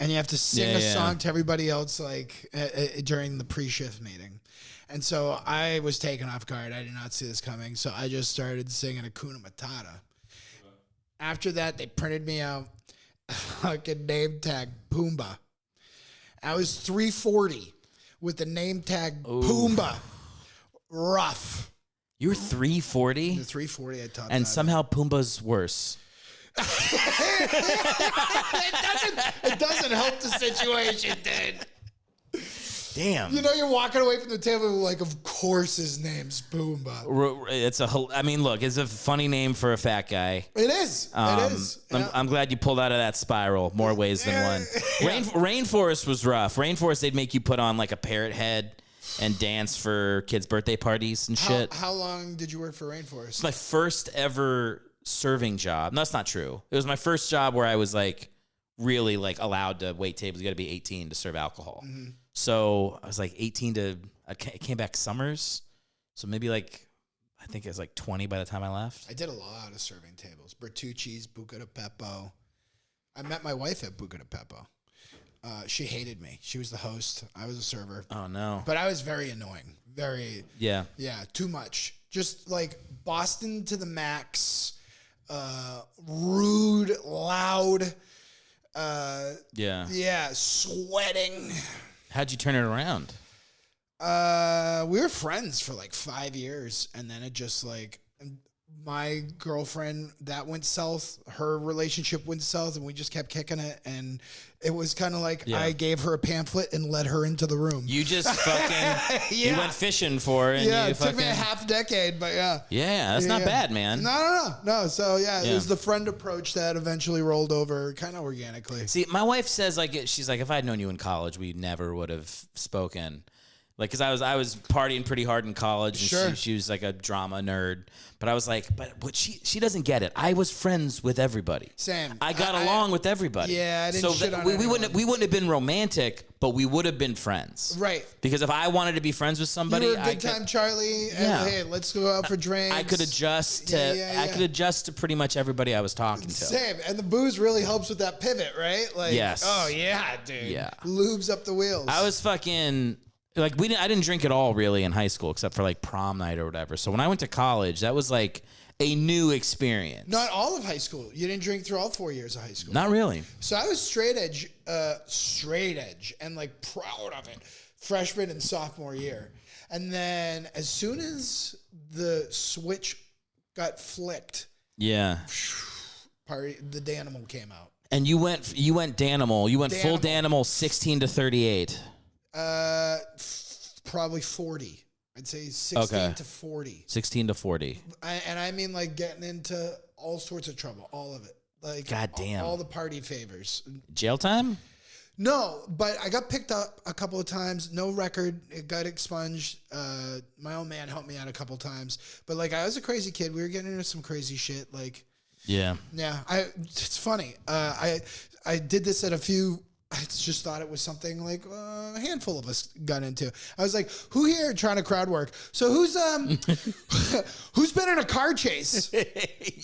C: And you have to sing a song to everybody else like during the pre-shift meeting. And so I was taken off guard. I did not see this coming. So I just started singing Hakuna Matata. After that, they printed me out a fucking name tag, Pumbaa. I was 340 with the name tag, Pumbaa. Rough.
B: You were 340?
C: The 340 I taught
B: and
C: that.
B: Somehow Pumbaa's worse.
C: It doesn't help the situation, dude.
B: Damn.
C: You know, you're walking away from the table like, of course his name's Pumbaa.
B: It's a funny name for a fat guy.
C: It is. It is.
B: I'm glad you pulled out of that spiral more ways than one. Rainforest was rough. Rainforest, they'd make you put on like a parrot head and dance for kids' birthday parties and shit.
C: How long did you work for Rainforest?
B: It's my first ever serving job. No, that's not true. It was my first job where I was like really like allowed to wait tables. You got to be 18 to serve alcohol. Mm-hmm. So I was like 18 to, I came back summers. So maybe like, I think it was like 20 by the time I left.
C: I did a lot of serving tables. Bertucci's, Buca de Beppo. I met my wife at Buca de Beppo. She hated me. She was the host. I was a server.
B: Oh, no.
C: But I was very annoying. Very.
B: Yeah.
C: Yeah, too much. Just like Boston to the max. Rude, loud.
B: Yeah.
C: Yeah, sweating.
B: How'd you turn it around?
C: We were friends for like 5 years, and then it just like my girlfriend that went south. Her relationship went south, and we just kept kicking it. And it was kind of like I gave her a pamphlet and led her into the room.
B: You just fucking you went fishing for it. And
C: it took me a half decade, but
B: yeah, that's not bad, man.
C: No. So it was the friend approach that eventually rolled over, kind of organically.
B: See, my wife says she's like, if I'd known you in college, we never would have spoken. Like, cause I was partying pretty hard in college, and she was like a drama nerd. But I was like, but what she doesn't get it. I was friends with everybody.
C: Same.
B: I got along with everybody.
C: Yeah, I didn't shit on
B: we wouldn't have been romantic, but we would have been friends.
C: Right.
B: Because if I wanted to be friends with somebody,
C: you were a good time, Charlie. And, hey, let's go out for drinks.
B: I could adjust to I could adjust to pretty much everybody I was talking to.
C: Same. And the booze really helps with that pivot, right? Like,
B: yes.
C: Oh yeah, dude.
B: Yeah.
C: Lubes up the wheels.
B: I was fucking. Like I didn't drink at all really in high school except for like prom night or whatever. So when I went to college, that was like a new experience.
C: Not all of high school. You didn't drink through all 4 years of high school.
B: Not really.
C: So I was straight edge, and like proud of it, freshman and sophomore year. And then as soon as the switch got flicked,
B: the
C: Danimal came out.
B: And you went Danimal. You went full Danimal 16 to 38.
C: Probably 40. I'd say 16 to 40.
B: 16 to 40.
C: And I mean like getting into all sorts of trouble, all of it. Like
B: goddamn,
C: all the party favors.
B: Jail time?
C: No, but I got picked up a couple of times. No record. It got expunged. My old man helped me out a couple of times. But like I was a crazy kid. We were getting into some crazy shit. Like yeah. It's funny. I did this at a few. I just thought it was something like a handful of us got into. I was like, who here trying to crowd work? So who's been in a car chase?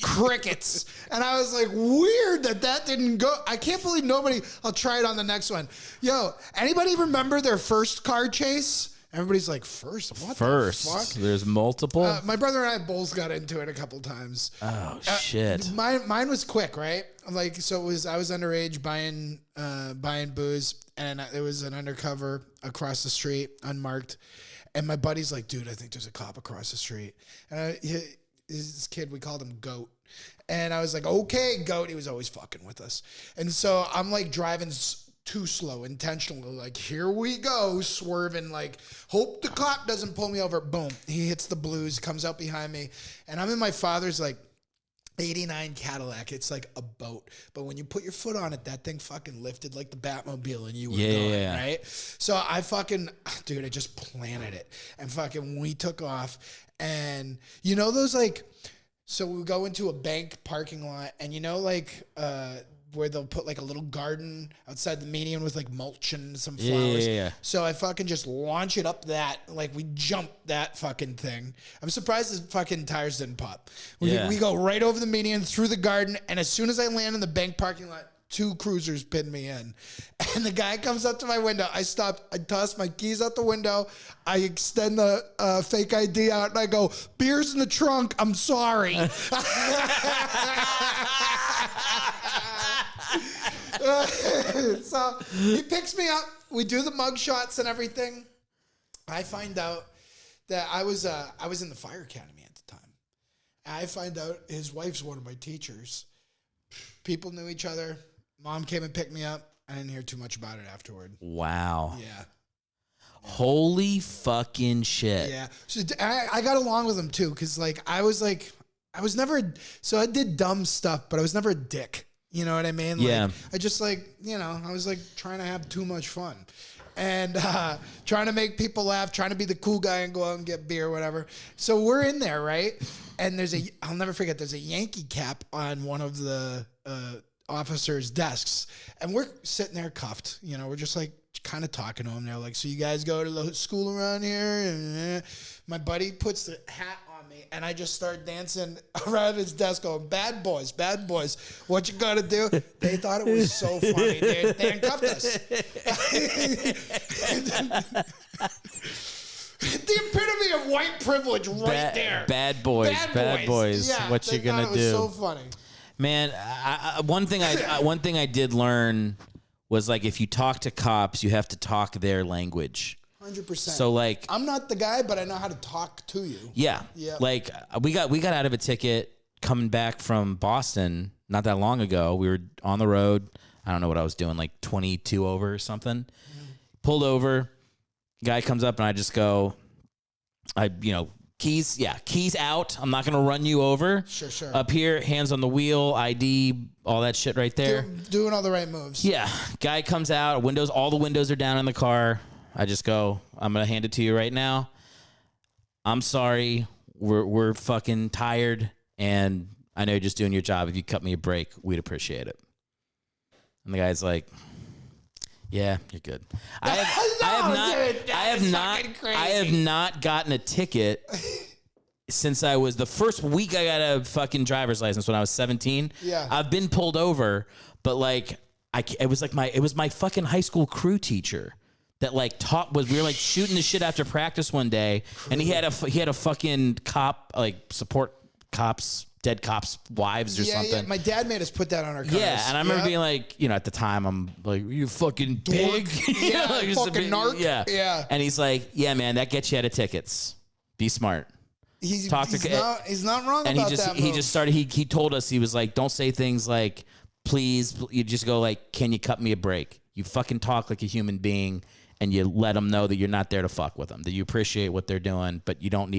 C: Crickets. And I was like, weird that didn't go. I can't believe nobody. I'll try it on the next one. Yo, anybody remember their first car chase? Everybody's like, first? What the fuck?
B: There's multiple?
C: My brother and I both got into it a couple times.
B: Oh, shit.
C: Mine was quick, right? Like, so I was underage buying booze, and there was an undercover across the street, unmarked. And my buddy's like, dude, I think there's a cop across the street. And this kid, we called him Goat. And I was like, okay, Goat. He was always fucking with us. And so I'm like driving too slow, intentionally, like, here we go, swerving, like, hope the cop doesn't pull me over. Boom, he hits the blues, comes out behind me, and I'm in my father's, like, 89 Cadillac. It's like a boat, but when you put your foot on it, that thing fucking lifted like the Batmobile, and you were gone, right? So I just planted it, and fucking we took off, and you know those, like, so we go into a bank parking lot, and you know, like, where they'll put like a little garden outside the median with like mulch and some flowers. Yeah. So I fucking just launch it up that, like we jump that fucking thing. I'm surprised the fucking tires didn't pop. We go right over the median through the garden, and as soon as I land in the bank parking lot, 2 cruisers pinned me in. And the guy comes up to my window. I stopped. I toss my keys out the window. I extend the fake ID out, and I go, beer's in the trunk. I'm sorry. So he picks me up. We do the mug shots and everything. I find out that I was in the fire academy at the time. I find out his wife's one of my teachers. People knew each other. Mom came and picked me up. I didn't hear too much about it afterward.
B: Wow.
C: Yeah.
B: Holy fucking shit.
C: Yeah. So I got along with him too, because I was never, so I did dumb stuff, but I was never a dick. You know what I mean?
B: Yeah.
C: Like, I just I was like trying to have too much fun and trying to make people laugh, trying to be the cool guy and go out and get beer or whatever. So we're in there, right? And I'll never forget, there's a Yankee cap on one of the officers' desks. And we're sitting there cuffed. You know, we're just like kind of talking to them. They're like, so you guys go to the school around here? And my buddy puts the hat on me, and I just start dancing around his desk going, bad boys, what you gotta do? They thought it was so funny. They handcuffed us. The epitome of white privilege there.
B: Bad boys.
C: Yeah,
B: what you gonna do?
C: It was so funny.
B: Man, one thing I did learn was, like, if you talk to cops, you have to talk their language.
C: 100%.
B: So like,
C: I'm not the guy, but I know how to talk to you.
B: Yeah. Like we got out of a ticket coming back from Boston not that long ago. We were on the road. I don't know what I was doing, like 22 over or something. Pulled over. Guy comes up and I just go, keys out. I'm not going to run you over.
C: Sure.
B: Up here, hands on the wheel, ID, all that shit right there.
C: Doing all the right moves.
B: Yeah. Guy comes out, all the windows are down in the car. I just go, I'm going to hand it to you right now. I'm sorry. We're fucking tired. And I know you're just doing your job. If you cut me a break, we'd appreciate it. And the guy's like, yeah, you're good. I have not gotten a ticket since I was the first week I got a fucking driver's license when I was 17.
C: Yeah.
B: I've been pulled over, but like it was my fucking high school crew teacher that like we were like shooting the shit after practice one day, and he had a fucking cop, like support cops, dead cops' wives or something. Yeah,
C: my dad made us put that on our cars.
B: Yeah, and I remember being like, at the time, I'm like, you fucking pig.
C: Yeah,
B: like,
C: fucking narc.
B: Yeah. And he's like, yeah, man, that gets you out of tickets. Be smart.
C: He's not wrong
B: and
C: about
B: that. He just started, he told us, he was like, don't say things like, please. You just go like, can you cut me a break? You fucking talk like a human being, and you let them know that you're not there to fuck with them, that you appreciate what they're doing, but you don't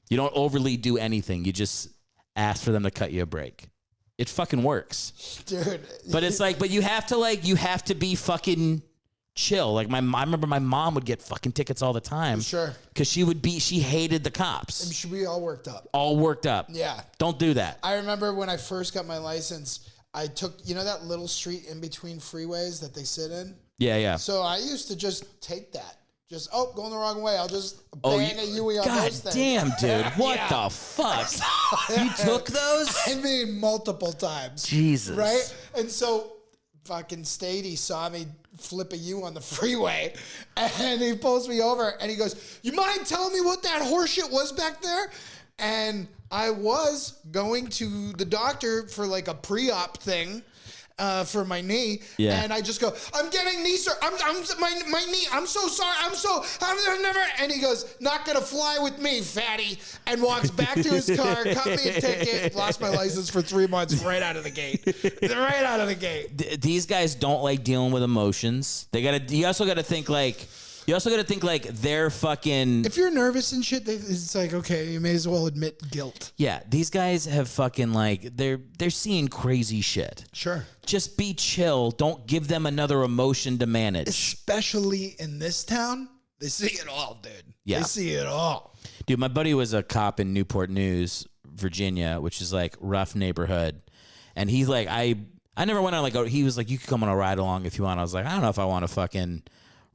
B: overly do anything. You just ask for them to cut you a break. It fucking works.
C: Dude.
B: But it's like, but you have to be fucking chill. Like I remember my mom would get fucking tickets all the time.
C: Sure.
B: Because she hated the cops.
C: We should be all worked up.
B: All worked up.
C: Yeah.
B: Don't do that.
C: I remember when I first got my license, I took, that little street in between freeways that they sit in?
B: Yeah.
C: So I used to just take that. Just, going the wrong way. I'll just bang a Yui on those things.
B: God damn, dude. What the fuck? You took those?
C: I mean, multiple times.
B: Jesus.
C: Right? And so fucking Stady saw me flip a U on the freeway, and he pulls me over, and he goes, you mind telling me what that horseshit was back there? And I was going to the doctor for like a pre-op thing. For my knee, and I just go, I'm getting knee my knee. I'm so sorry. I've never. And he goes, not gonna fly with me, fatty. And walks back to his car, cut me a ticket, lost my license for 3 months right out of the gate. Right out of the gate.
B: These guys don't like dealing with emotions. You also got to think like. They're fucking...
C: If you're nervous and shit, it's like, okay, you may as well admit guilt.
B: Yeah, these guys have fucking they're seeing crazy shit.
C: Sure.
B: Just be chill. Don't give them another emotion to manage.
C: Especially in this town, they see it all, dude. Yeah. They see it all.
B: Dude, my buddy was a cop in Newport News, Virginia, which is like rough neighborhood. And he's like, I never went on he was like, you could come on a ride along if you want. I was like, I don't know if I want to fucking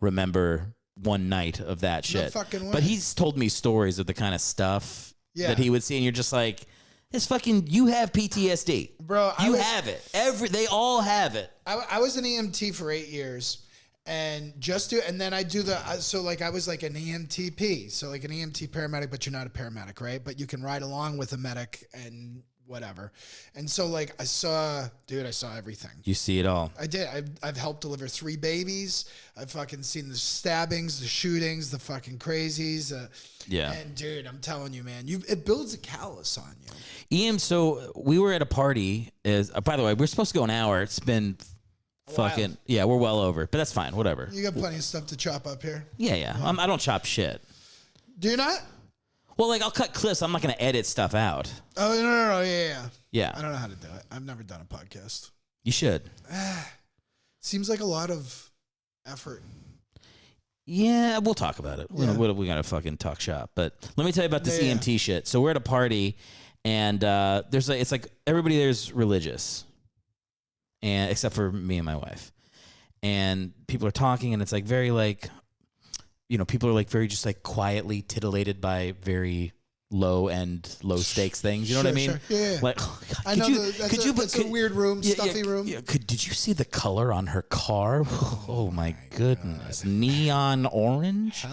B: remember one night of that shit.
C: No fucking way.
B: But he's told me stories of the kind of stuff that he would see, and you're just like, this fucking, you have PTSD.
C: Bro,
B: you have it. They all have it.
C: I was an EMT for 8 years, and then I do I was like an EMTP, so like an EMT paramedic, but you're not a paramedic, right? But you can ride along with a medic and whatever. And so like I saw everything.
B: You see it all.
C: I did. I've helped deliver 3 babies. I've fucking seen the stabbings, the shootings, the fucking crazies.
B: Yeah.
C: And dude, I'm telling you, man, it builds a callus on you.
B: So we were at a party. By the way, we're supposed to go an hour. It's been fucking, yeah, we're well over, but that's fine. Whatever.
C: You got plenty of stuff to chop up here.
B: Yeah. I don't chop shit.
C: Do you not?
B: Well, like I'll cut clips. I'm not going to edit stuff out.
C: Oh, no. Yeah.
B: I
C: don't know how to do it. I've never done a podcast.
B: You should.
C: Seems like a lot of effort.
B: Yeah, we'll talk about it. Yeah. We got to fucking talk shop. But let me tell you about this EMT shit. So we're at a party, and it's like everybody there's religious, and except for me and my wife. And people are talking, and it's like very like, people are like very just like quietly titillated by very low stakes things. You know what I mean?
C: Sure. Yeah.
B: Like,
C: I know that's a weird room, stuffy room.
B: Yeah, did you see the color on her car? Oh my goodness. God. Neon orange?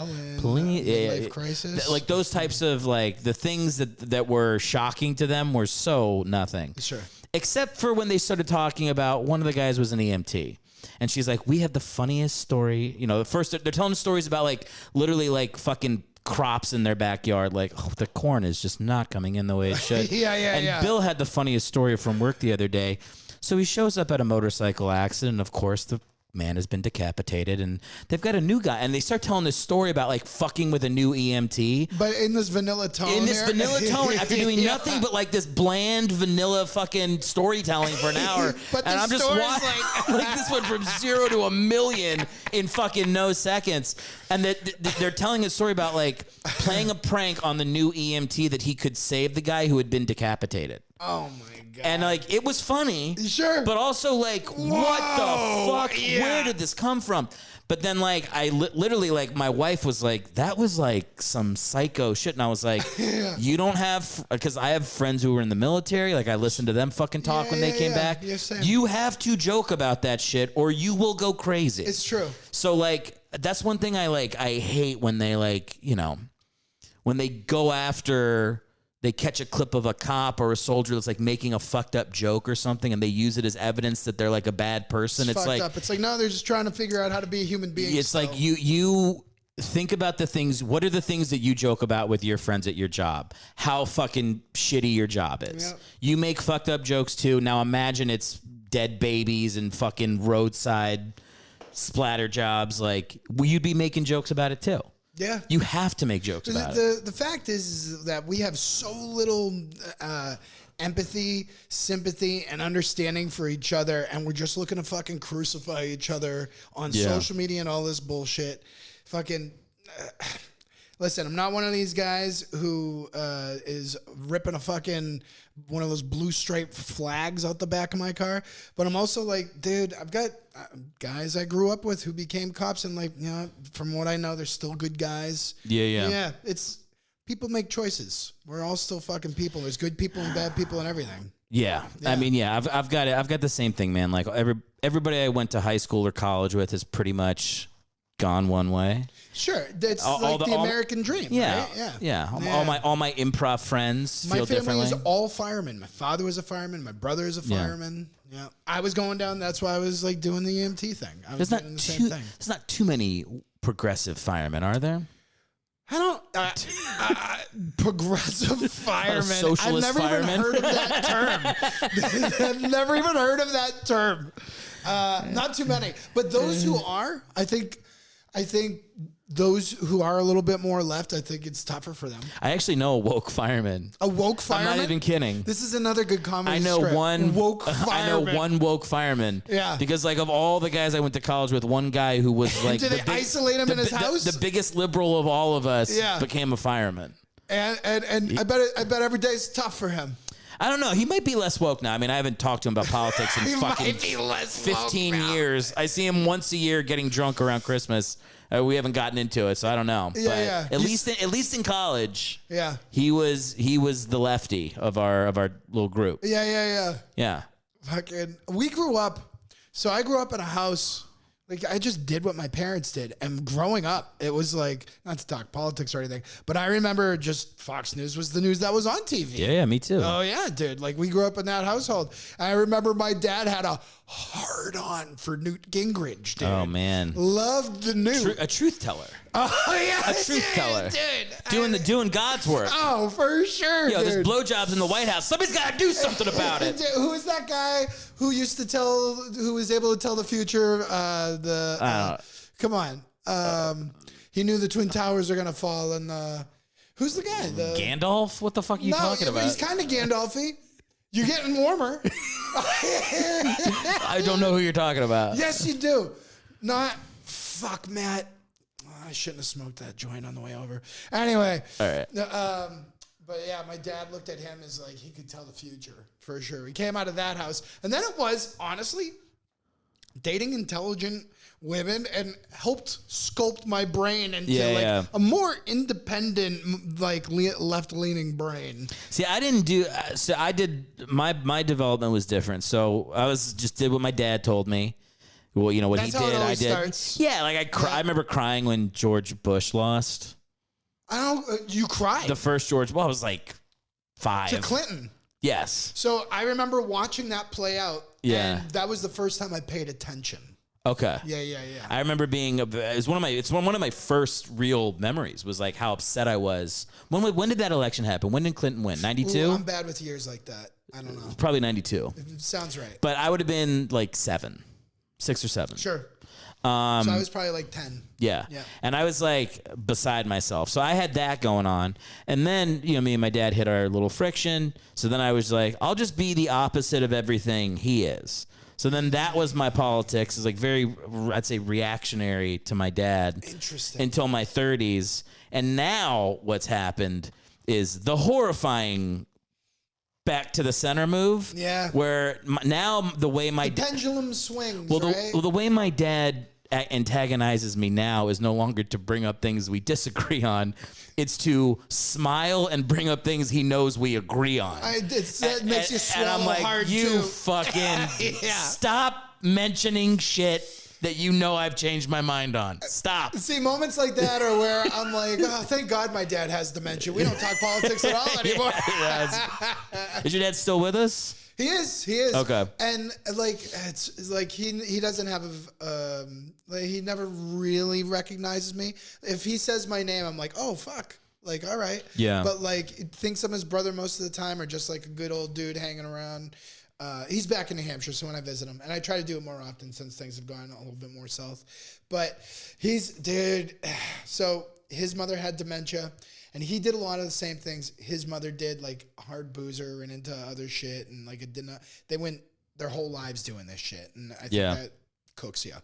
C: Life crisis.
B: Like those types of like the things that were shocking to them were so nothing.
C: Sure.
B: Except for when they started talking about one of the guys was an EMT. And she's like, we had the funniest story. You know, first they're telling stories about like literally like fucking crops in their backyard. Like, oh, the corn is just not coming in the way it should. And Bill had the funniest story from work the other day. So he shows up at a motorcycle accident. And of course, the man has been decapitated, and they've got a new guy, and they start telling this story about like fucking with a new EMT,
C: but in this vanilla tone.
B: After doing nothing but like this bland vanilla fucking storytelling for an hour.
C: But
B: and I'm just watching like this went from 0 to 1,000,000 in fucking no seconds. And they're telling a story about like playing a prank on the new EMT that he could save the guy who had been decapitated.
C: Oh my God.
B: And like it was funny,
C: sure,
B: but also like, what the fuck? Yeah. Where did this come from? But then like I literally like my wife was like, that was like some psycho shit, and I was like, you don't have, because I have friends who were in the military. Like I listened to them fucking talk when they came back.
C: Yeah, same.
B: You have to joke about that shit, or you will go crazy.
C: It's true.
B: So like that's one thing I hate when they like, you know, when they go after. They catch a clip of a cop or a soldier that's like making a fucked up joke or something, and they use it as evidence that they're like a bad person. It's like
C: up. It's like, no, they're just trying to figure out how to be a human being.
B: It's like you think about the things. What are the things that you joke about with your friends at your job? How fucking shitty your job is. Yep. You make fucked up jokes too. Now imagine it's dead babies and fucking roadside splatter jobs. Like, you'd be making jokes about it too.
C: Yeah.
B: You have to make jokes about it.
C: The fact is that we have so little empathy, sympathy, and understanding for each other, and we're just looking to fucking crucify each other on social media and all this bullshit. Fucking... listen, I'm not one of these guys who is ripping a fucking one of those blue striped flags out the back of my car, but I'm also like, dude, I've got guys I grew up with who became cops, and like, you know, from what I know, they're still good guys. Yeah. It's people make choices. We're all still fucking people. There's good people and bad people and everything.
B: Yeah. I mean, yeah, I've got it. I've got the same thing, man. Like everybody I went to high school or college with is pretty much gone one way.
C: Sure, that's like the American dream.
B: Yeah,
C: right?
B: yeah. All my improv friends feel differently.
C: My family was all firemen. My father was a fireman. My brother is a fireman. Yeah, I was going down. That's why I was like doing the EMT thing. I was doing the same thing.
B: There's not too many progressive firemen, are there?
C: I don't. Progressive fireman.
B: Socialist fireman.
C: Even heard of that term. I've never even heard of that term. Not too many, but those who are, I think those who are a little bit more left, I think it's tougher for them.
B: I actually know a woke fireman.
C: A woke fireman?
B: I'm not even kidding.
C: This is another good comedy
B: I know
C: strip.
B: one
C: woke fireman.
B: I know one woke fireman.
C: Yeah.
B: Because like of all the guys I went to college with, one guy who was like
C: did they isolate him in his house?
B: The biggest liberal of all of us became a fireman.
C: And I bet every day is tough for him.
B: I don't know. He might be less woke now. I mean, I haven't talked to him about politics in fucking 15 years. I see him once a year getting drunk around Christmas. We haven't gotten into it, so I don't know.
C: Yeah,
B: At least in college,
C: he
B: was the lefty of our little group.
C: Yeah. Fucking, we grew up. So I grew up in a house. Like, I just did what my parents did. And growing up, it was like, not to talk politics or anything, but I remember just Fox News was the news that was on TV.
B: Yeah, me too.
C: Oh, yeah, dude. Like, we grew up in that household. I remember my dad had a hard-on for Newt Gingrich, dude.
B: Oh, man.
C: Loved the news.
B: A truth teller.
C: Oh, yeah.
B: A truth teller.
C: Dude.
B: Doing God's work.
C: Oh, for sure,
B: Yo,
C: dude.
B: there's blowjobs in the White House. Somebody's got to do something about it.
C: Who is that guy who was able to tell the future? Come on. He knew the Twin Towers are going to fall. And who's the guy?
B: Gandalf? What the fuck are you talking about?
C: He's kind of Gandalf-y. You're getting warmer.
B: I don't know who you're talking about.
C: Yes, you do. Fuck, Matt. I shouldn't have smoked that joint on the way over. Anyway.
B: All right.
C: But yeah, my dad looked at him as like he could tell the future for sure. He came out of that house. And then it was, honestly, dating intelligent women and helped sculpt my brain into a more independent, like left-leaning brain.
B: See, I didn't do. So I did my development was different. So I did what my dad told me. Well, you know what he did, I did.
C: Starts.
B: Yeah, like I remember crying when George Bush lost.
C: You cried?
B: The first George. Well, I was like 5.
C: To Clinton.
B: Yes.
C: So I remember watching that play out.
B: Yeah.
C: And that was the first time I paid attention.
B: Okay.
C: Yeah.
B: I remember being it's one of my first real memories was like how upset I was. When did that election happen? When did Clinton win? 92?
C: I'm bad with years like that. I don't know.
B: Probably 92.
C: It sounds right.
B: But I would have been like 6 or 7.
C: Sure. So I was probably like 10.
B: Yeah. And I was like beside myself. So I had that going on. And then, me and my dad hit our little friction. So then I was like, I'll just be the opposite of everything he is. So then that was my politics. It's like very, I'd say, reactionary to my dad.
C: Interesting.
B: Until my 30s. And now what's happened is the horrifying back to the center move.
C: Yeah.
B: Where now the way my
C: pendulum swings,
B: right? The way my dad antagonizes me now is no longer to bring up things we disagree on. It's to smile and bring up things he knows we agree on.
C: That makes you swallow
B: and I'm like,
C: hard,
B: you
C: too.
B: fucking stop mentioning shit that I've changed my mind on. Stop.
C: See, moments like that are where I'm like, oh, thank God my dad has dementia. We don't talk politics at all anymore.
B: Is your dad still with us?
C: He is.
B: Okay.
C: And like, it's like he doesn't have he never really recognizes me. If he says my name, I'm like, oh, fuck. Like, all right.
B: Yeah.
C: But like, thinks I'm his brother most of the time, or just like a good old dude hanging around. He's back in New Hampshire, so when I visit him, and I try to do it more often since things have gone a little bit more south. But so his mother had dementia, and he did a lot of the same things his mother did, like hard boozer and into other shit, and like they went their whole lives doing this shit, and I think that cooks you,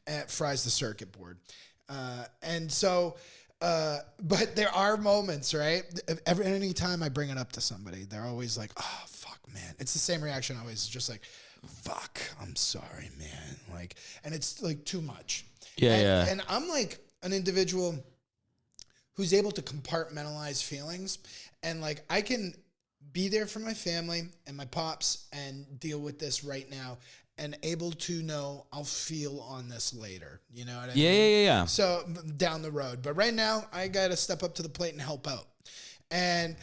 C: and fries the circuit board, and so. But there are moments, right? Any time I bring it up to somebody, they're always like, oh, fuck, man. It's the same reaction always, just like, fuck, I'm sorry, man. Like, and it's like too much.
B: Yeah.
C: And I'm like an individual who's able to compartmentalize feelings. And like, I can be there for my family and my pops and deal with this right now. And able to know I'll feel on this later. You know what I mean?
B: Yeah.
C: So down the road. But right now, I got to step up to the plate and help out. And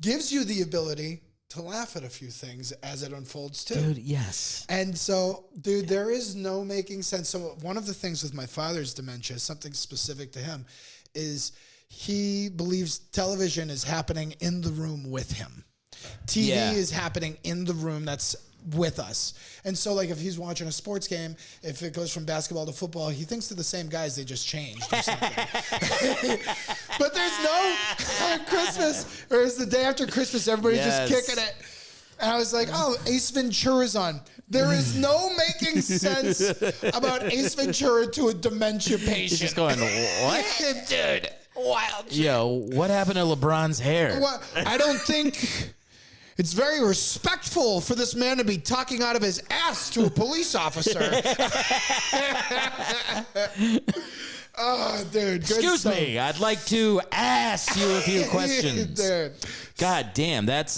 C: gives you the ability to laugh at a few things as it unfolds too.
B: Dude, yes.
C: And so, dude, there is no making sense. So one of the things with my father's dementia, something specific to him, is he believes television is happening in the room with him. TV is happening in the room that's with us. And so like if he's watching a sports game, if it goes from basketball to football, he thinks they're the same guys, they just changed or something. But there's no Christmas, or it's the day after Christmas, everybody's just kicking it. And I was like, oh, Ace Ventura's on. There is no making sense about Ace Ventura to a dementia patient.
B: He's just going, what?
C: Dude, wild.
B: Yo, what happened to LeBron's hair?
C: Well, I don't think it's very respectful for this man to be talking out of his ass to a police officer. Oh, dude.
B: Excuse me. I'd like to ask you a few questions.
C: Dude.
B: God damn, that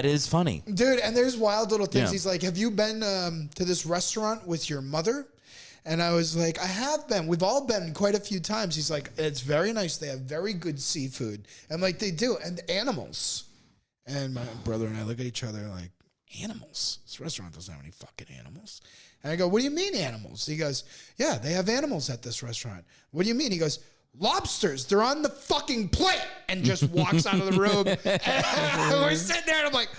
B: is funny.
C: Dude, and there's wild little things.
B: Yeah.
C: He's like, have you been to this restaurant with your mother? And I was like, I have been. We've all been quite a few times. He's like, it's very nice. They have very good seafood. I'm like, they do. And animals. And my brother and I look at each other like, animals? This restaurant doesn't have any fucking animals. And I go, what do you mean animals? He goes, yeah, they have animals at this restaurant. What do you mean? He goes, lobsters. They're on the fucking plate. And just walks out of the room. And we're sitting there and I'm like,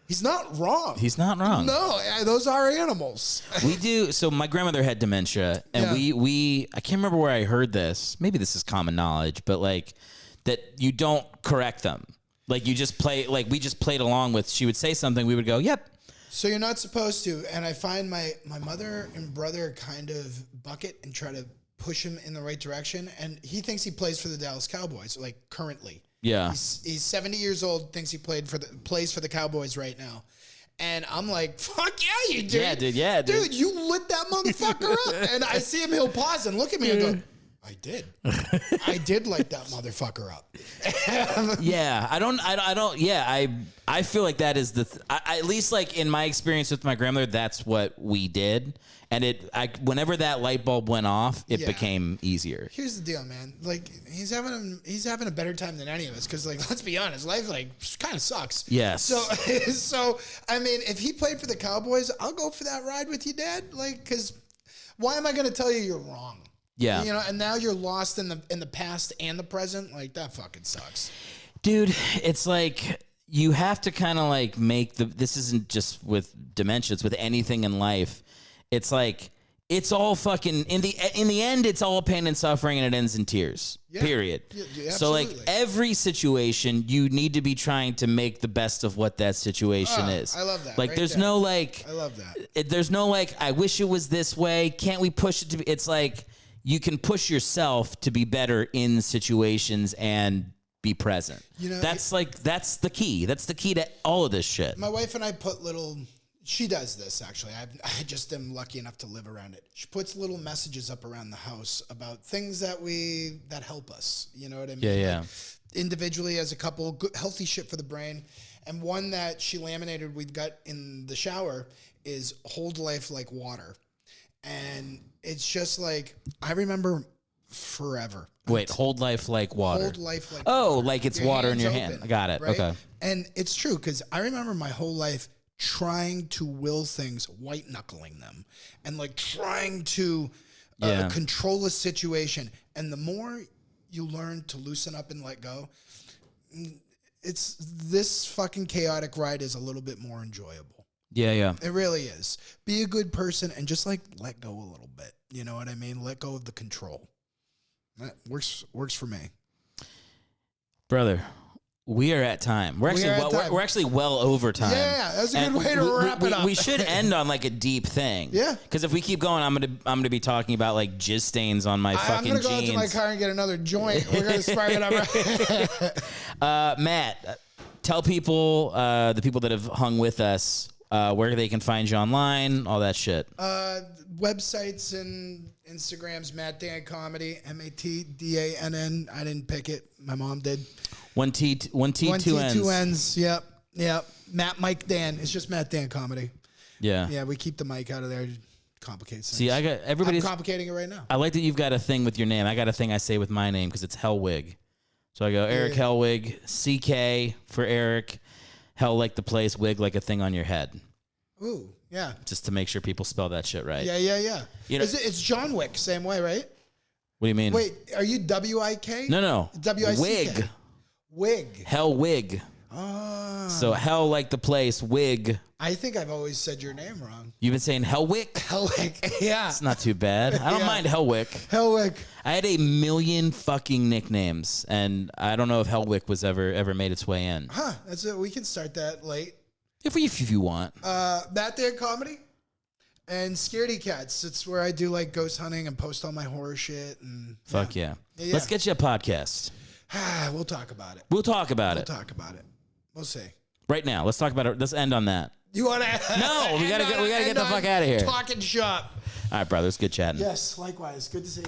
C: he's not wrong.
B: He's not wrong.
C: No, those are animals.
B: We do. So my grandmother had dementia, and we I can't remember where I heard this. Maybe this is common knowledge, but like that you don't correct them. Like you just play. Like we just played along with. She would say something, we would go, "Yep."
C: So you're not supposed to. And I find my mother and brother kind of bucket and try to push him in the right direction. And he thinks he plays for the Dallas Cowboys, like currently.
B: Yeah.
C: He's 70 years old, thinks he plays for the Cowboys right now. And I'm like, fuck yeah, you do.
B: Yeah, dude. Yeah,
C: dude. You lit that motherfucker up. And I see him, he'll pause and look at me and go, I did. I did light that motherfucker up.
B: Yeah, I feel like that is at least like in my experience with my grandmother, that's what we did. And whenever that light bulb went off, it became easier.
C: Here's the deal, man. Like he's having a better time than any of us because, like, let's be honest, life like kind of sucks.
B: Yes.
C: So I mean, if he played for the Cowboys, I'll go for that ride with you, Dad. Like, because why am I going to tell you you're wrong?
B: Yeah.
C: You know, and now you're lost in the past and the present. Like that fucking sucks,
B: dude. It's like you have to kind of like make this isn't just with dementia, it's with anything in life. It's like it's all fucking in the end it's all pain and suffering and it ends in tears. Yeah. Period. Yeah, so like every situation you need to be trying to make the best of what that situation is.
C: I love that.
B: Like there's no like
C: I love that.
B: There's no like I wish it was this way. Can't we push it to be? It's like you can push yourself to be better in situations and be present. You know, that's the key. That's the key to all of this shit.
C: My wife and I put little. She does this actually. I just am lucky enough to live around it. She puts little messages up around the house about things that help us. You know what I mean?
B: Yeah.
C: Like individually as a couple, good, healthy shit for the brain. And one that she laminated we've got in the shower is hold life like water. And it's just like I remember forever.
B: Wait, hold life like water.
C: Hold life like
B: water.
C: Like
B: it's water in your hand. I got it. Right? Okay.
C: And it's true because I remember my whole life trying to will things, white knuckling them, and like trying to control a situation. And the more you learn to loosen up and let go, it's this fucking chaotic ride is a little bit more enjoyable.
B: Yeah.
C: It really is. Be a good person and just like let go a little bit. You know what I mean? Let go of the control. That works for me.
B: Brother, we are at time. We're actually well over time.
C: Yeah, that's a good way to wrap it up.
B: We should end on like a deep thing.
C: Yeah.
B: Because if we keep going, I'm gonna be talking about like jizz stains on my fucking jeans.
C: I'm gonna go out to my car and get another joint. We're gonna spark it up.
B: Matt, tell people, the people that have hung with us, where they can find you online, all that shit.
C: Websites and Instagrams, Matt Dan Comedy, MATDANN. I didn't pick it. My mom did.
B: One T, two N's.
C: Two N's. Yep. Matt Mike Dan. It's just Matt Dan Comedy.
B: Yeah.
C: Yeah, we keep the mic out of there. It complicates things.
B: See, I got everybody's
C: I'm complicating it right now.
B: I like that you've got a thing with your name. I got a thing I say with my name because it's Hellwig. So I go Erick Hellwig, CK for Eric, Hell like the place, wig like a thing on your head.
C: Ooh, yeah.
B: Just to make sure people spell that shit right.
C: Yeah. You know, it's John Wick, same way, right?
B: What do you mean?
C: Wait, are you WIK?
B: No.
C: WICK.
B: Wig. Hellwig.
C: Ah.
B: So hell like the place, wig.
C: I think I've always said your name wrong.
B: You've been saying Hellwick?
C: Hellwick, yeah.
B: It's not too bad. I don't mind Hellwick.
C: Hellwick.
B: I had a million fucking nicknames, and I don't know if Hellwick was ever made its way in.
C: Huh, that's it. We can start that late.
B: If you want.
C: Matt Dan Comedy and Scaredy Cats. It's where I do like ghost hunting and post all my horror shit. And
B: fuck yeah. Let's get you a podcast.
C: We'll talk about it.
B: We'll talk about it.
C: We'll see.
B: Right now, let's talk about it. Let's end on that.
C: You want to?
B: No, we gotta get the fuck out of here.
C: Talking shop.
B: All right, brothers. Good chatting.
C: Yes, likewise. Good to see you.